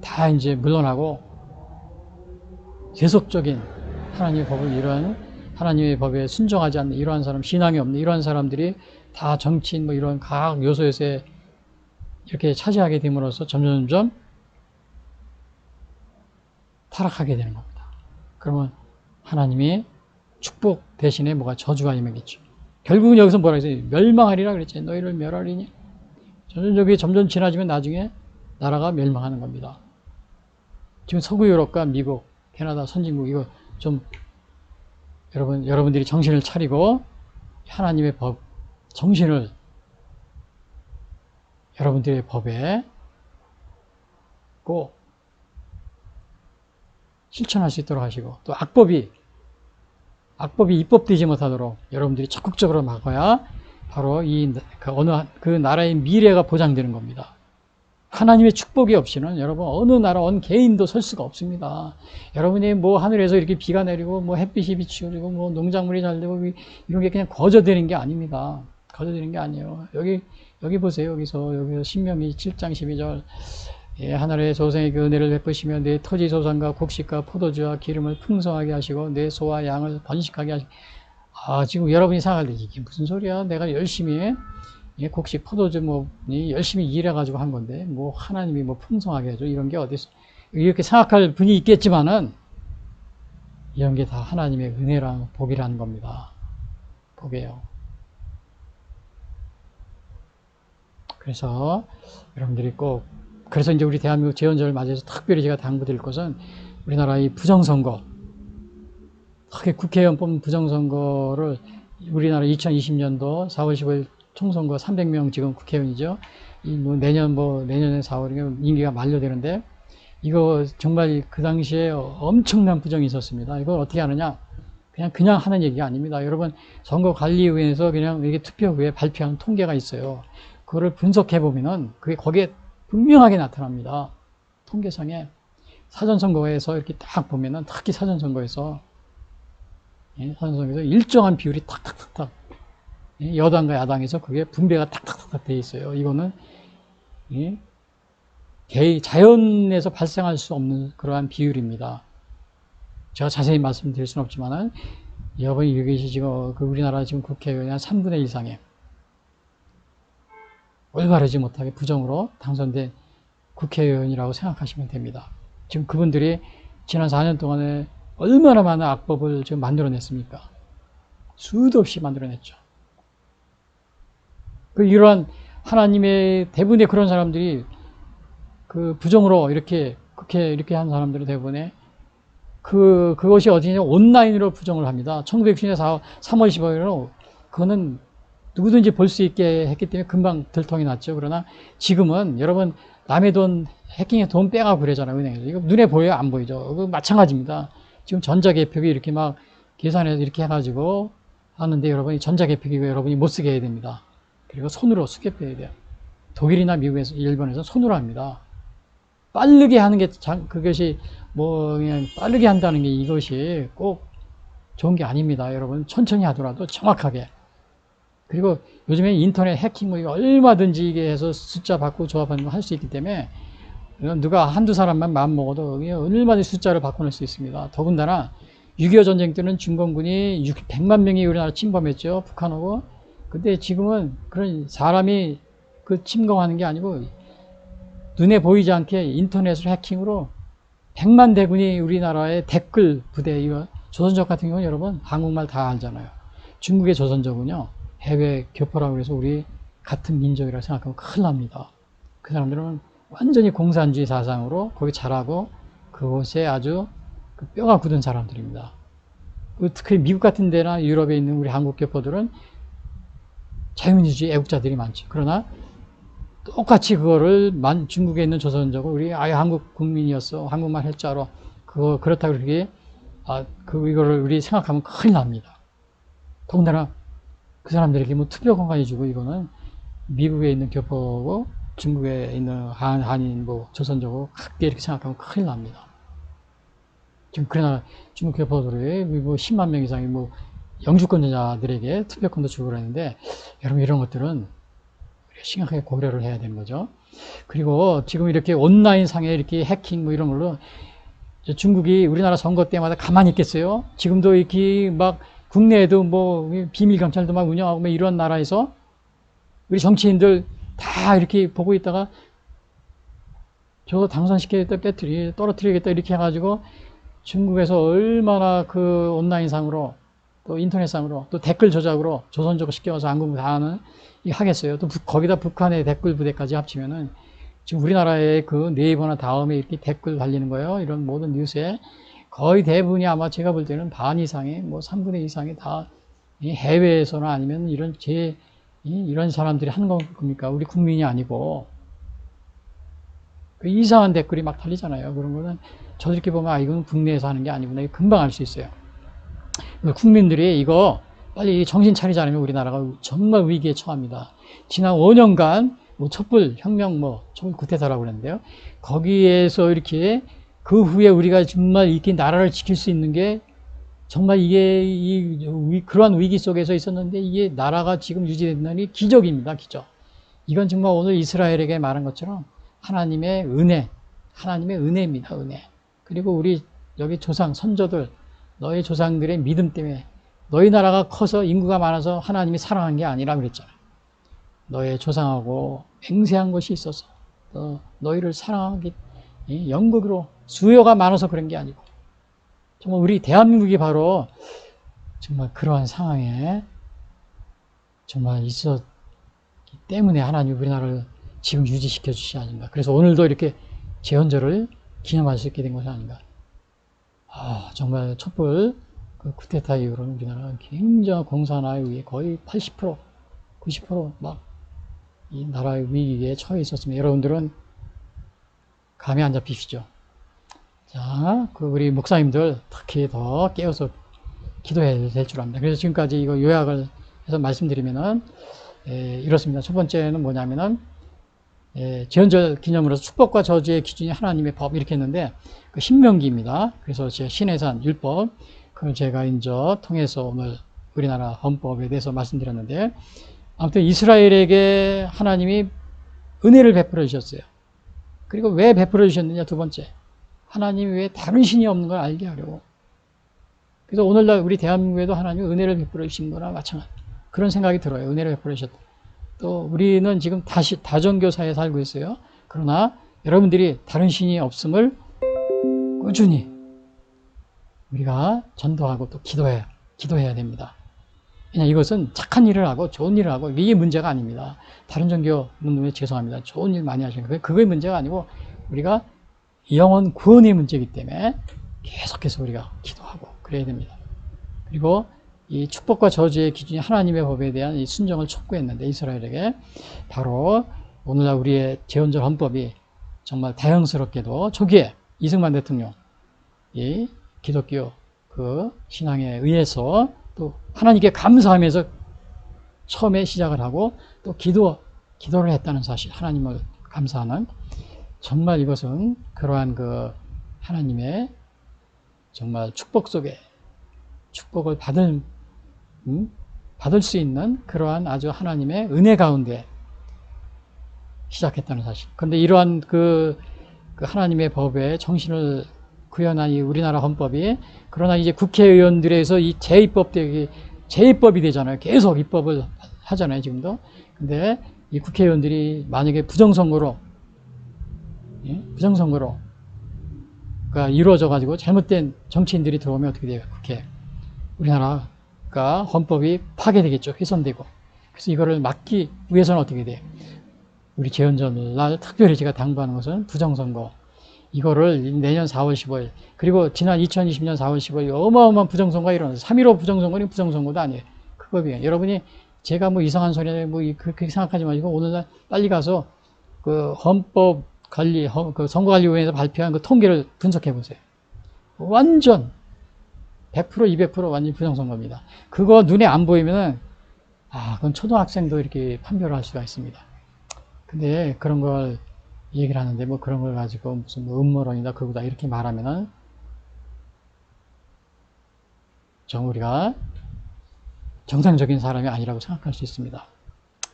다 이제 물러나고 계속적인 하나님의 법을 이러한 하나님의 법에 순종하지 않는 이러한 사람, 신앙이 없는 이러한 사람들이 다 정치인 뭐 이런 각 요소에서 이렇게 차지하게 됨으로써 점점 타락하게 되는 겁니다. 그러면 하나님이 축복 대신에 뭐가 저주가 임하겠죠. 결국은 여기서 뭐라 했어요? 멸망하리라 그랬죠. 너희를 멸하리니. 점점 지나지면 나중에 나라가 멸망하는 겁니다. 지금 서구 유럽과 미국, 캐나다, 선진국 이거 좀 여러분들이 정신을 차리고 하나님의 법, 정신을 여러분들의 법에 꼭 실천할 수 있도록 하시고 또 악법이 입법되지 못하도록 여러분들이 적극적으로 막아야 바로 그 나라의 미래가 보장되는 겁니다. 하나님의 축복이 없이는 여러분 어느 나라, 어느 개인도 설 수가 없습니다. 여러분이 뭐 하늘에서 이렇게 비가 내리고 뭐 햇빛이 비추고 뭐 농작물이 잘 되고 이런 게 그냥 거저되는 게 아닙니다. 거저되는 게 아니에요. 여기 보세요. 여기서 신명기 7장 12절 하늘의 조상의 그 은혜를 베푸시며 내 토지 소산과 곡식과 포도주와 기름을 풍성하게 하시고 내 소와 양을 번식하게 하시고 지금 여러분이 생각할 때 이게 무슨 소리야? 내가 열심히 곡식 포도주 열심히 일해가지고 한 건데 뭐 하나님이 뭐 풍성하게 해줘 이런 게 어딨어? 이렇게 생각할 분이 있겠지만은 이런 게 다 하나님의 은혜랑 복이라는 겁니다. 복이에요. 그래서 여러분들이 꼭, 그래서 이제 우리 대한민국 재헌절을 맞이해서 특별히 제가 당부드릴 것은 우리나라의 부정선거, 특히 국회의원 뽑는 부정선거를 우리나라 2020년도 4월 15일 총선거 300명 지금 국회의원이죠. 내년에 4월이면 임기가 만료되는데, 이거 정말 그 당시에 엄청난 부정이 있었습니다. 이걸 어떻게 하느냐? 그냥 하는 얘기가 아닙니다. 여러분, 선거관리위원회에서 그냥 이게 투표 후에 발표한 통계가 있어요. 그거를 분석해 보면은 그게 거기에 분명하게 나타납니다. 통계상에. 사전선거에서 이렇게 딱 보면은, 특히 사전선거에서 일정한 비율이 탁탁탁탁, 여당과 야당에서 그게 분배가 탁탁탁탁 돼 있어요. 이거는 자연에서 발생할 수 없는 그러한 비율입니다. 제가 자세히 말씀드릴 수는 없지만은, 여러분이 이것이 지금 우리나라 지금 국회의원이 한 3분의 1 이상에 올바르지 못하게 부정으로 당선된 국회의원이라고 생각하시면 됩니다. 지금 그분들이 지난 4년 동안에 얼마나 많은 악법을 지금 만들어냈습니까? 수도 없이 만들어냈죠. 이러한 하나님의 대부분의 그런 사람들이 그 부정으로 이렇게 한 사람들은 대부분의 그것이 어디냐, 온라인으로 부정을 합니다. 1960년 3월 15일로 그거는 누구든지 볼 수 있게 했기 때문에 금방 들통이 났죠. 그러나 지금은 여러분, 남의 돈, 해킹에 돈 빼가고 그러잖아요, 은행에서. 이거 눈에 보여요? 안 보이죠? 그거 마찬가지입니다. 지금 전자개표기 이렇게 막 계산해서 이렇게 해가지고 하는데, 여러분이 전자개표기 여러분이 못 쓰게 해야 됩니다. 그리고 손으로 수개표해야 돼요. 독일이나 미국에서, 일본에서 손으로 합니다. 빠르게 하는 게, 그것이 그냥 빠르게 한다는 게 이것이 꼭 좋은 게 아닙니다. 여러분, 천천히 하더라도 정확하게. 그리고 요즘에 인터넷 해킹 얼마든지 이게 해서 숫자 바꾸고 조합하는 거 할 수 있기 때문에, 누가 한두 사람만 마음 먹어도 얼마든지 숫자를 바꿔낼 수 있습니다. 더군다나 6.25 전쟁 때는 중공군이 100만 명이 우리나라 침범했죠. 북한하고. 근데 지금은 그런 사람이 그 침공하는 게 아니고 눈에 보이지 않게 인터넷으로 해킹으로 100만 대군이 우리나라의 댓글 부대, 이거 조선족 같은 경우는 여러분 한국말 다 알잖아요. 중국의 조선족은요, 해외 교포라고 해서 우리 같은 민족이라고 생각하면 큰일 납니다. 그 사람들은 완전히 공산주의 사상으로 거기 자라고 그곳에 아주 뼈가 굳은 사람들입니다. 특히 미국 같은 데나 유럽에 있는 우리 한국 교포들은 자유민주주의 애국자들이 많죠. 그러나 똑같이 그거를 중국에 있는 조선족은 우리 아예 한국 국민이었어, 한국말 할 줄 알아, 그렇다고 그렇게 이거를 우리 생각하면 큰일 납니다. 더군다나 그 사람들에게 투표 공간이 주고, 이거는 미국에 있는 교포고 중국에 있는 한인 조선족고 같게 이렇게 생각하면 큰일 납니다. 지금 그러나 중국 교포들이 10만 명 이상이 영주권자들에게 투표권도 주고 그러는데, 여러분 이런 것들은 심각하게 고려를 해야 되는 거죠. 그리고 지금 이렇게 온라인 상에 이렇게 해킹 이런 걸로 중국이 우리나라 선거 때마다 가만히 있겠어요? 지금도 이렇게 막 국내에도 비밀 경찰도 막 운영하고 이런 나라에서 우리 정치인들 다 이렇게 보고 있다가 저거 당선시키겠다, 떨어뜨리겠다 이렇게 해가지고 중국에서 얼마나 그 온라인상으로 또 인터넷상으로 또 댓글 조작으로 조선족을 시켜서 한국 다 하는 하겠어요. 또 거기다 북한의 댓글 부대까지 합치면은 지금 우리나라의 그 네이버나 다음에 이렇게 댓글 달리는 거예요. 이런 모든 뉴스에 거의 대부분이 아마 제가 볼 때는 반 이상이 3분의 2 이상이 다 해외에서나 아니면 이런 사람들이 하는 겁니까? 우리 국민이 아니고. 그 이상한 댓글이 막 달리잖아요. 그런 거는 저도 이렇게 보면 이건 국내에서 하는 게 아니구나. 금방 알 수 있어요. 국민들이 이거 빨리 정신 차리지 않으면 우리나라가 정말 위기에 처합니다. 지난 5년간 촛불 혁명 촛불 구태타라고 그랬는데요. 거기에서 이렇게 그 후에 우리가 정말 이렇게 나라를 지킬 수 있는 게 정말 이게 그러한 위기 속에서 있었는데, 이게 나라가 지금 유지된다니 기적입니다. 기적. 이건 정말 오늘 이스라엘에게 말한 것처럼 하나님의 은혜입니다. 은혜. 그리고 우리 여기 선조들, 너희 조상들의 믿음 때문에 너희 나라가 커서 인구가 많아서 하나님이 사랑한 게 아니라 그랬잖아요. 너의 조상하고 맹세한 것이 있어서 너희를 사랑하기 영국으로 수요가 많아서 그런 게 아니고 정말 우리 대한민국이 바로 정말 그러한 상황에 정말 있었기 때문에 하나님이 우리나라를 지금 유지시켜 주시지 않은가. 그래서 오늘도 이렇게 제헌절을 기념할 수 있게 된 것이 아닌가. 정말 촛불 그 쿠데타 이후로는 우리나라가 굉장히 공산화에 의해 거의 80%, 90% 막 이 나라의 위기에 처해 있었습니다. 여러분들은 감이 안 잡히시죠? 자, 우리 목사님들 특히 더 깨어서 기도해야 될 줄 압니다. 그래서 지금까지 이거 요약을 해서 말씀드리면은, 이렇습니다. 첫 번째는 뭐냐면은, 제헌절 기념으로서 축복과 저주의 기준이 하나님의 법 이렇게 했는데, 그 신명기입니다. 그래서 제 신해산 율법, 그걸 제가 이제 통해서 오늘 우리나라 헌법에 대해서 말씀드렸는데, 아무튼 이스라엘에게 하나님이 은혜를 베풀어 주셨어요. 그리고 왜 베풀어 주셨느냐, 두 번째. 하나님이 왜 다른 신이 없는 걸 알게 하려고. 그래서 오늘날 우리 대한민국에도 하나님이 은혜를 베풀어 주신 거나 마찬가지. 그런 생각이 들어요. 은혜를 베풀어 주셨다. 또 우리는 지금 다종교 사회에 살고 있어요. 그러나 여러분들이 다른 신이 없음을 꾸준히 우리가 전도하고 또 기도해야 됩니다. 그냥 이것은 착한 일을 하고 좋은 일을 하고 이게 문제가 아닙니다. 다른 종교 분들에 죄송합니다. 좋은 일 많이 하시는 거예요. 그게 문제가 아니고 우리가 영혼 구원의 문제이기 때문에 계속해서 우리가 기도하고 그래야 됩니다. 그리고 이 축복과 저주의 기준이 하나님의 법에 대한 이 순종을 촉구했는데 이스라엘에게 바로 오늘날 우리의 제헌절 헌법이 정말 다행스럽게도 초기에 이승만 대통령 이 기독교 그 신앙에 의해서 또 하나님께 감사하면서 처음에 시작을 하고 또 기도를 했다는 사실, 하나님을 감사하는 정말 이것은 그러한 그 하나님의 정말 축복 속에 축복을 받을 수 있는 그러한 아주 하나님의 은혜 가운데 시작했다는 사실. 그런데 이러한 그 하나님의 법에 정신을 구현한 이 우리나라 헌법이 그러나 이제 국회의원들에서 이 재입법이 되잖아요. 계속 입법을 하잖아요, 지금도. 근데 이 국회의원들이 만약에 부정선거로 그러니까 이루어져 가지고 잘못된 정치인들이 들어오면 어떻게 돼요? 국회. 우리나라가 헌법이 파괴되겠죠. 훼손되고. 그래서 이거를 막기 위해서는 어떻게 돼요? 우리 제헌절 날 특별히 제가 당부하는 것은 부정선거. 이거를 내년 4월 15일 그리고 지난 2020년 4월 15일 어마어마한 부정선거가 일어났어요. 3.15 부정선거는 부정선거도 아니에요. 그거예요. 여러분이 제가 뭐 이상한 소리나 뭐 그렇게 생각하지 마시고 오늘날 빨리 가서 그 헌법 관리, 그 선거관리위원회에서 발표한 그 통계를 분석해 보세요. 완전 100%, 200% 완전 부정선거입니다. 그거 눈에 안 보이면은 그건 초등학생도 이렇게 판별을 할 수가 있습니다. 근데 그런 걸 얘기를 하는데 뭐 그런 걸 가지고 무슨 뭐 음모론이다 그거다 이렇게 말하면은 우리가 정상적인 사람이 아니라고 생각할 수 있습니다.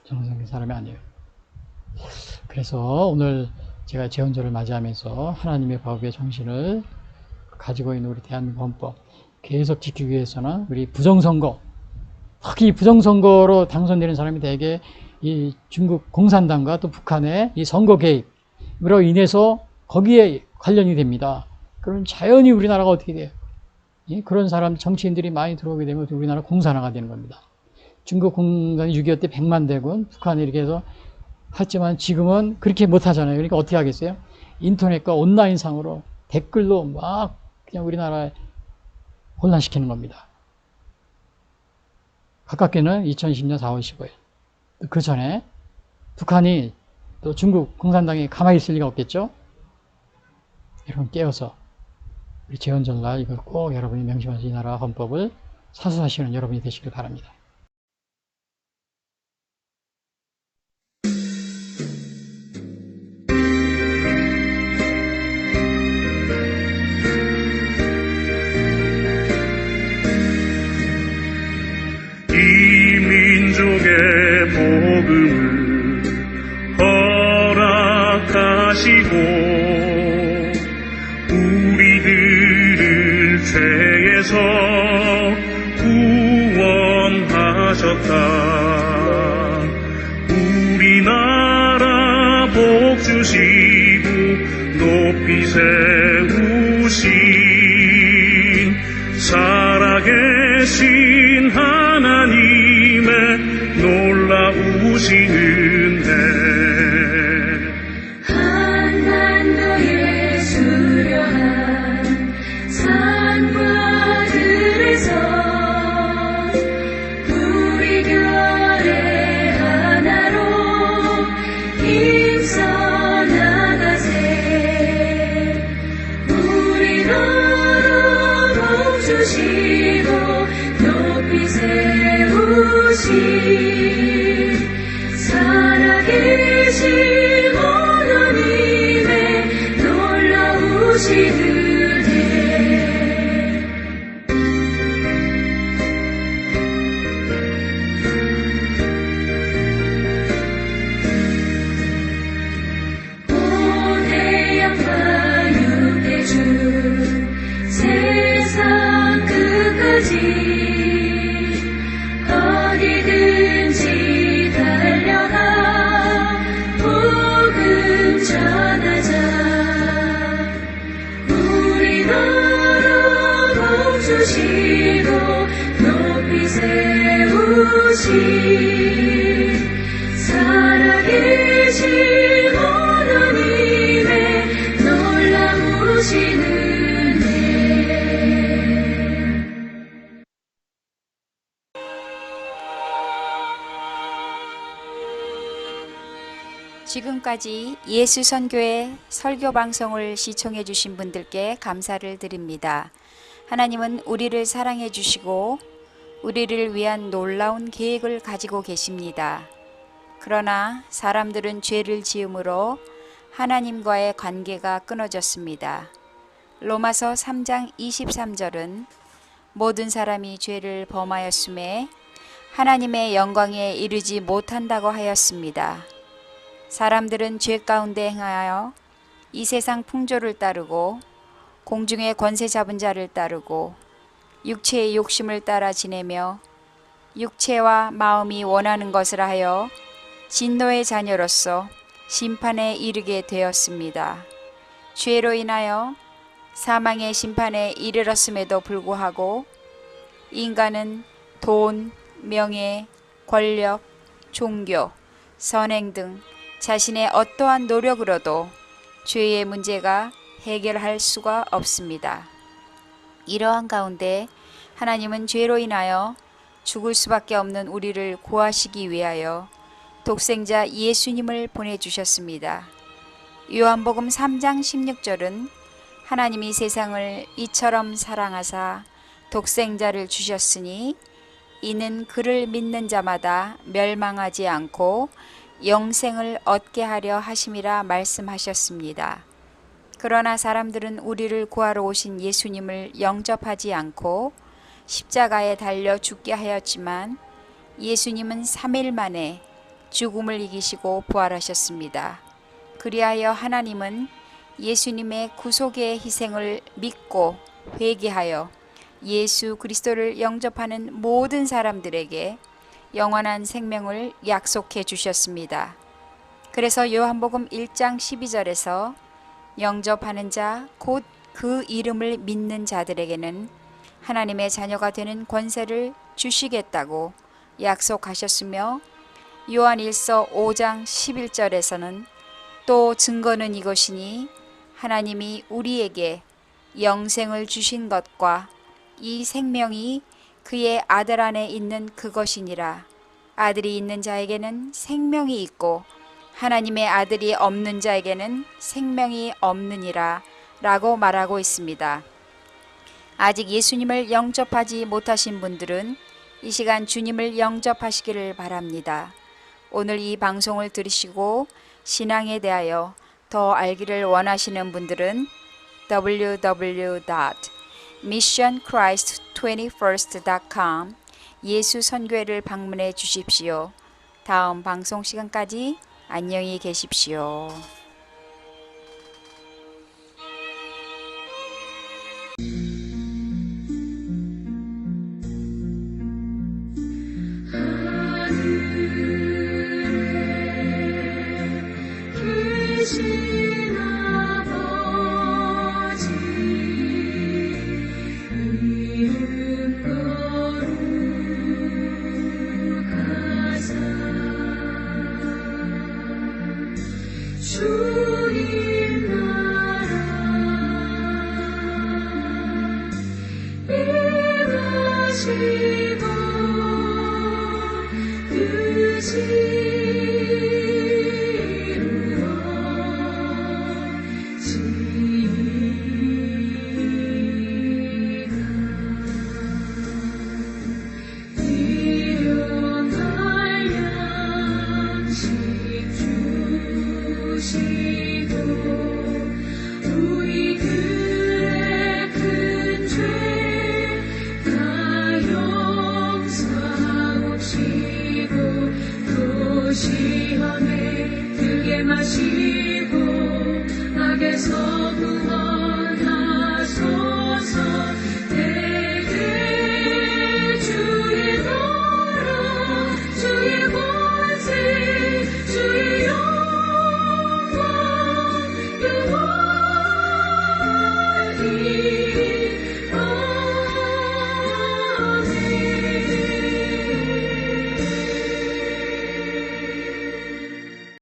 정상적인 사람이 아니에요. 그래서 오늘 제가 제헌절을 맞이하면서 하나님의 법의 정신을 가지고 있는 우리 대한민국 헌법 계속 지키기 위해서는 우리 부정선거, 특히 부정선거로 당선되는 사람이 대개 이 중국 공산당과 또 북한의 이 선거 개입으로 인해서 거기에 관련이 됩니다. 그럼 자연히 우리나라가 어떻게 돼요? 그런 사람, 정치인들이 많이 들어오게 되면 우리나라 공산화가 되는 겁니다. 중국 공산이 6.25 때 100만 대군, 북한이 이렇게 해서 했지만 지금은 그렇게 못 하잖아요. 그러니까 어떻게 하겠어요? 인터넷과 온라인상으로 댓글로 막 그냥 우리나라에 혼란시키는 겁니다. 가깝게는 2020년 4월 15일. 그 전에 북한이 또 중국 공산당이 가만히 있을 리가 없겠죠? 여러분 깨어서 우리 제헌절날 이걸 꼭 여러분이 명심하시 이 나라 헌법을 사수하시는 여러분이 되시길 바랍니다. 이 민족의 복음을 허락하시고 우리들을 죄에서 구원하셨다. 우리나라 복 주시고 높이 세우신 살아계신 하나님의 놀라우신 은혜 한반도의 수려한 산과 들에서 우리 결의 하나로 힘써 나가세 우리 너로 멈추시고 높이 세우시 살아계신 하나님의 놀라우신 은혜 오대양과 육대주 세상 끝까지 어디든지 달려가 복음 전하자 우리 너로 멈추시고 높이 세우시 살아계신 하나님의 놀라우신 은혜 지금까지 예수선교회 설교방송을 시청해 주신 분들께 감사를 드립니다. 하나님은 우리를 사랑해 주시고 우리를 위한 놀라운 계획을 가지고 계십니다. 그러나 사람들은 죄를 지음으로 하나님과의 관계가 끊어졌습니다. 로마서 3장 23절은 모든 사람이 죄를 범하였음에 하나님의 영광에 이르지 못한다고 하였습니다. 사람들은 죄 가운데 행하여 이 세상 풍조를 따르고 공중의 권세 잡은 자를 따르고 육체의 욕심을 따라 지내며 육체와 마음이 원하는 것을 하여 진노의 자녀로서 심판에 이르게 되었습니다. 죄로 인하여 사망의 심판에 이르렀음에도 불구하고 인간은 돈, 명예, 권력, 종교, 선행 등 자신의 어떠한 노력으로도 죄의 문제가 해결할 수가 없습니다. 이러한 가운데 하나님은 죄로 인하여 죽을 수밖에 없는 우리를 구하시기 위하여 독생자 예수님을 보내주셨습니다. 요한복음 3장 16절은 하나님이 세상을 이처럼 사랑하사 독생자를 주셨으니 이는 그를 믿는 자마다 멸망하지 않고 영생을 얻게 하려 하심이라 말씀하셨습니다. 그러나 사람들은 우리를 구하러 오신 예수님을 영접하지 않고 십자가에 달려 죽게 하였지만 예수님은 3일 만에 죽음을 이기시고 부활하셨습니다. 그리하여 하나님은 예수님의 구속의 희생을 믿고 회개하여 예수 그리스도를 영접하는 모든 사람들에게 영원한 생명을 약속해 주셨습니다. 그래서 요한복음 1장 12절에서 영접하는 자 곧 그 이름을 믿는 자들에게는 하나님의 자녀가 되는 권세를 주시겠다고 약속하셨으며 요한일서 5장 11절에서는 또 증거는 이것이니 하나님이 우리에게 영생을 주신 것과 이 생명이 그의 아들 안에 있는 그것이니라. 아들이 있는 자에게는 생명이 있고 하나님의 아들이 없는 자에게는 생명이 없느니라 라고 말하고 있습니다. 아직 예수님을 영접하지 못하신 분들은 이 시간 주님을 영접하시기를 바랍니다. 오늘 이 방송을 들으시고 신앙에 대하여 더 알기를 원하시는 분들은 www.missionchrist21st.com 예수선교회를 방문해 주십시오. 다음 방송 시간까지 안녕히 계십시오. 계신 아버지 하시고 뜻이 일용할 양식 주시고 우리들의 큰 죄 다 용서하옵시고 또 시험에 들게 마시고 악에서 구원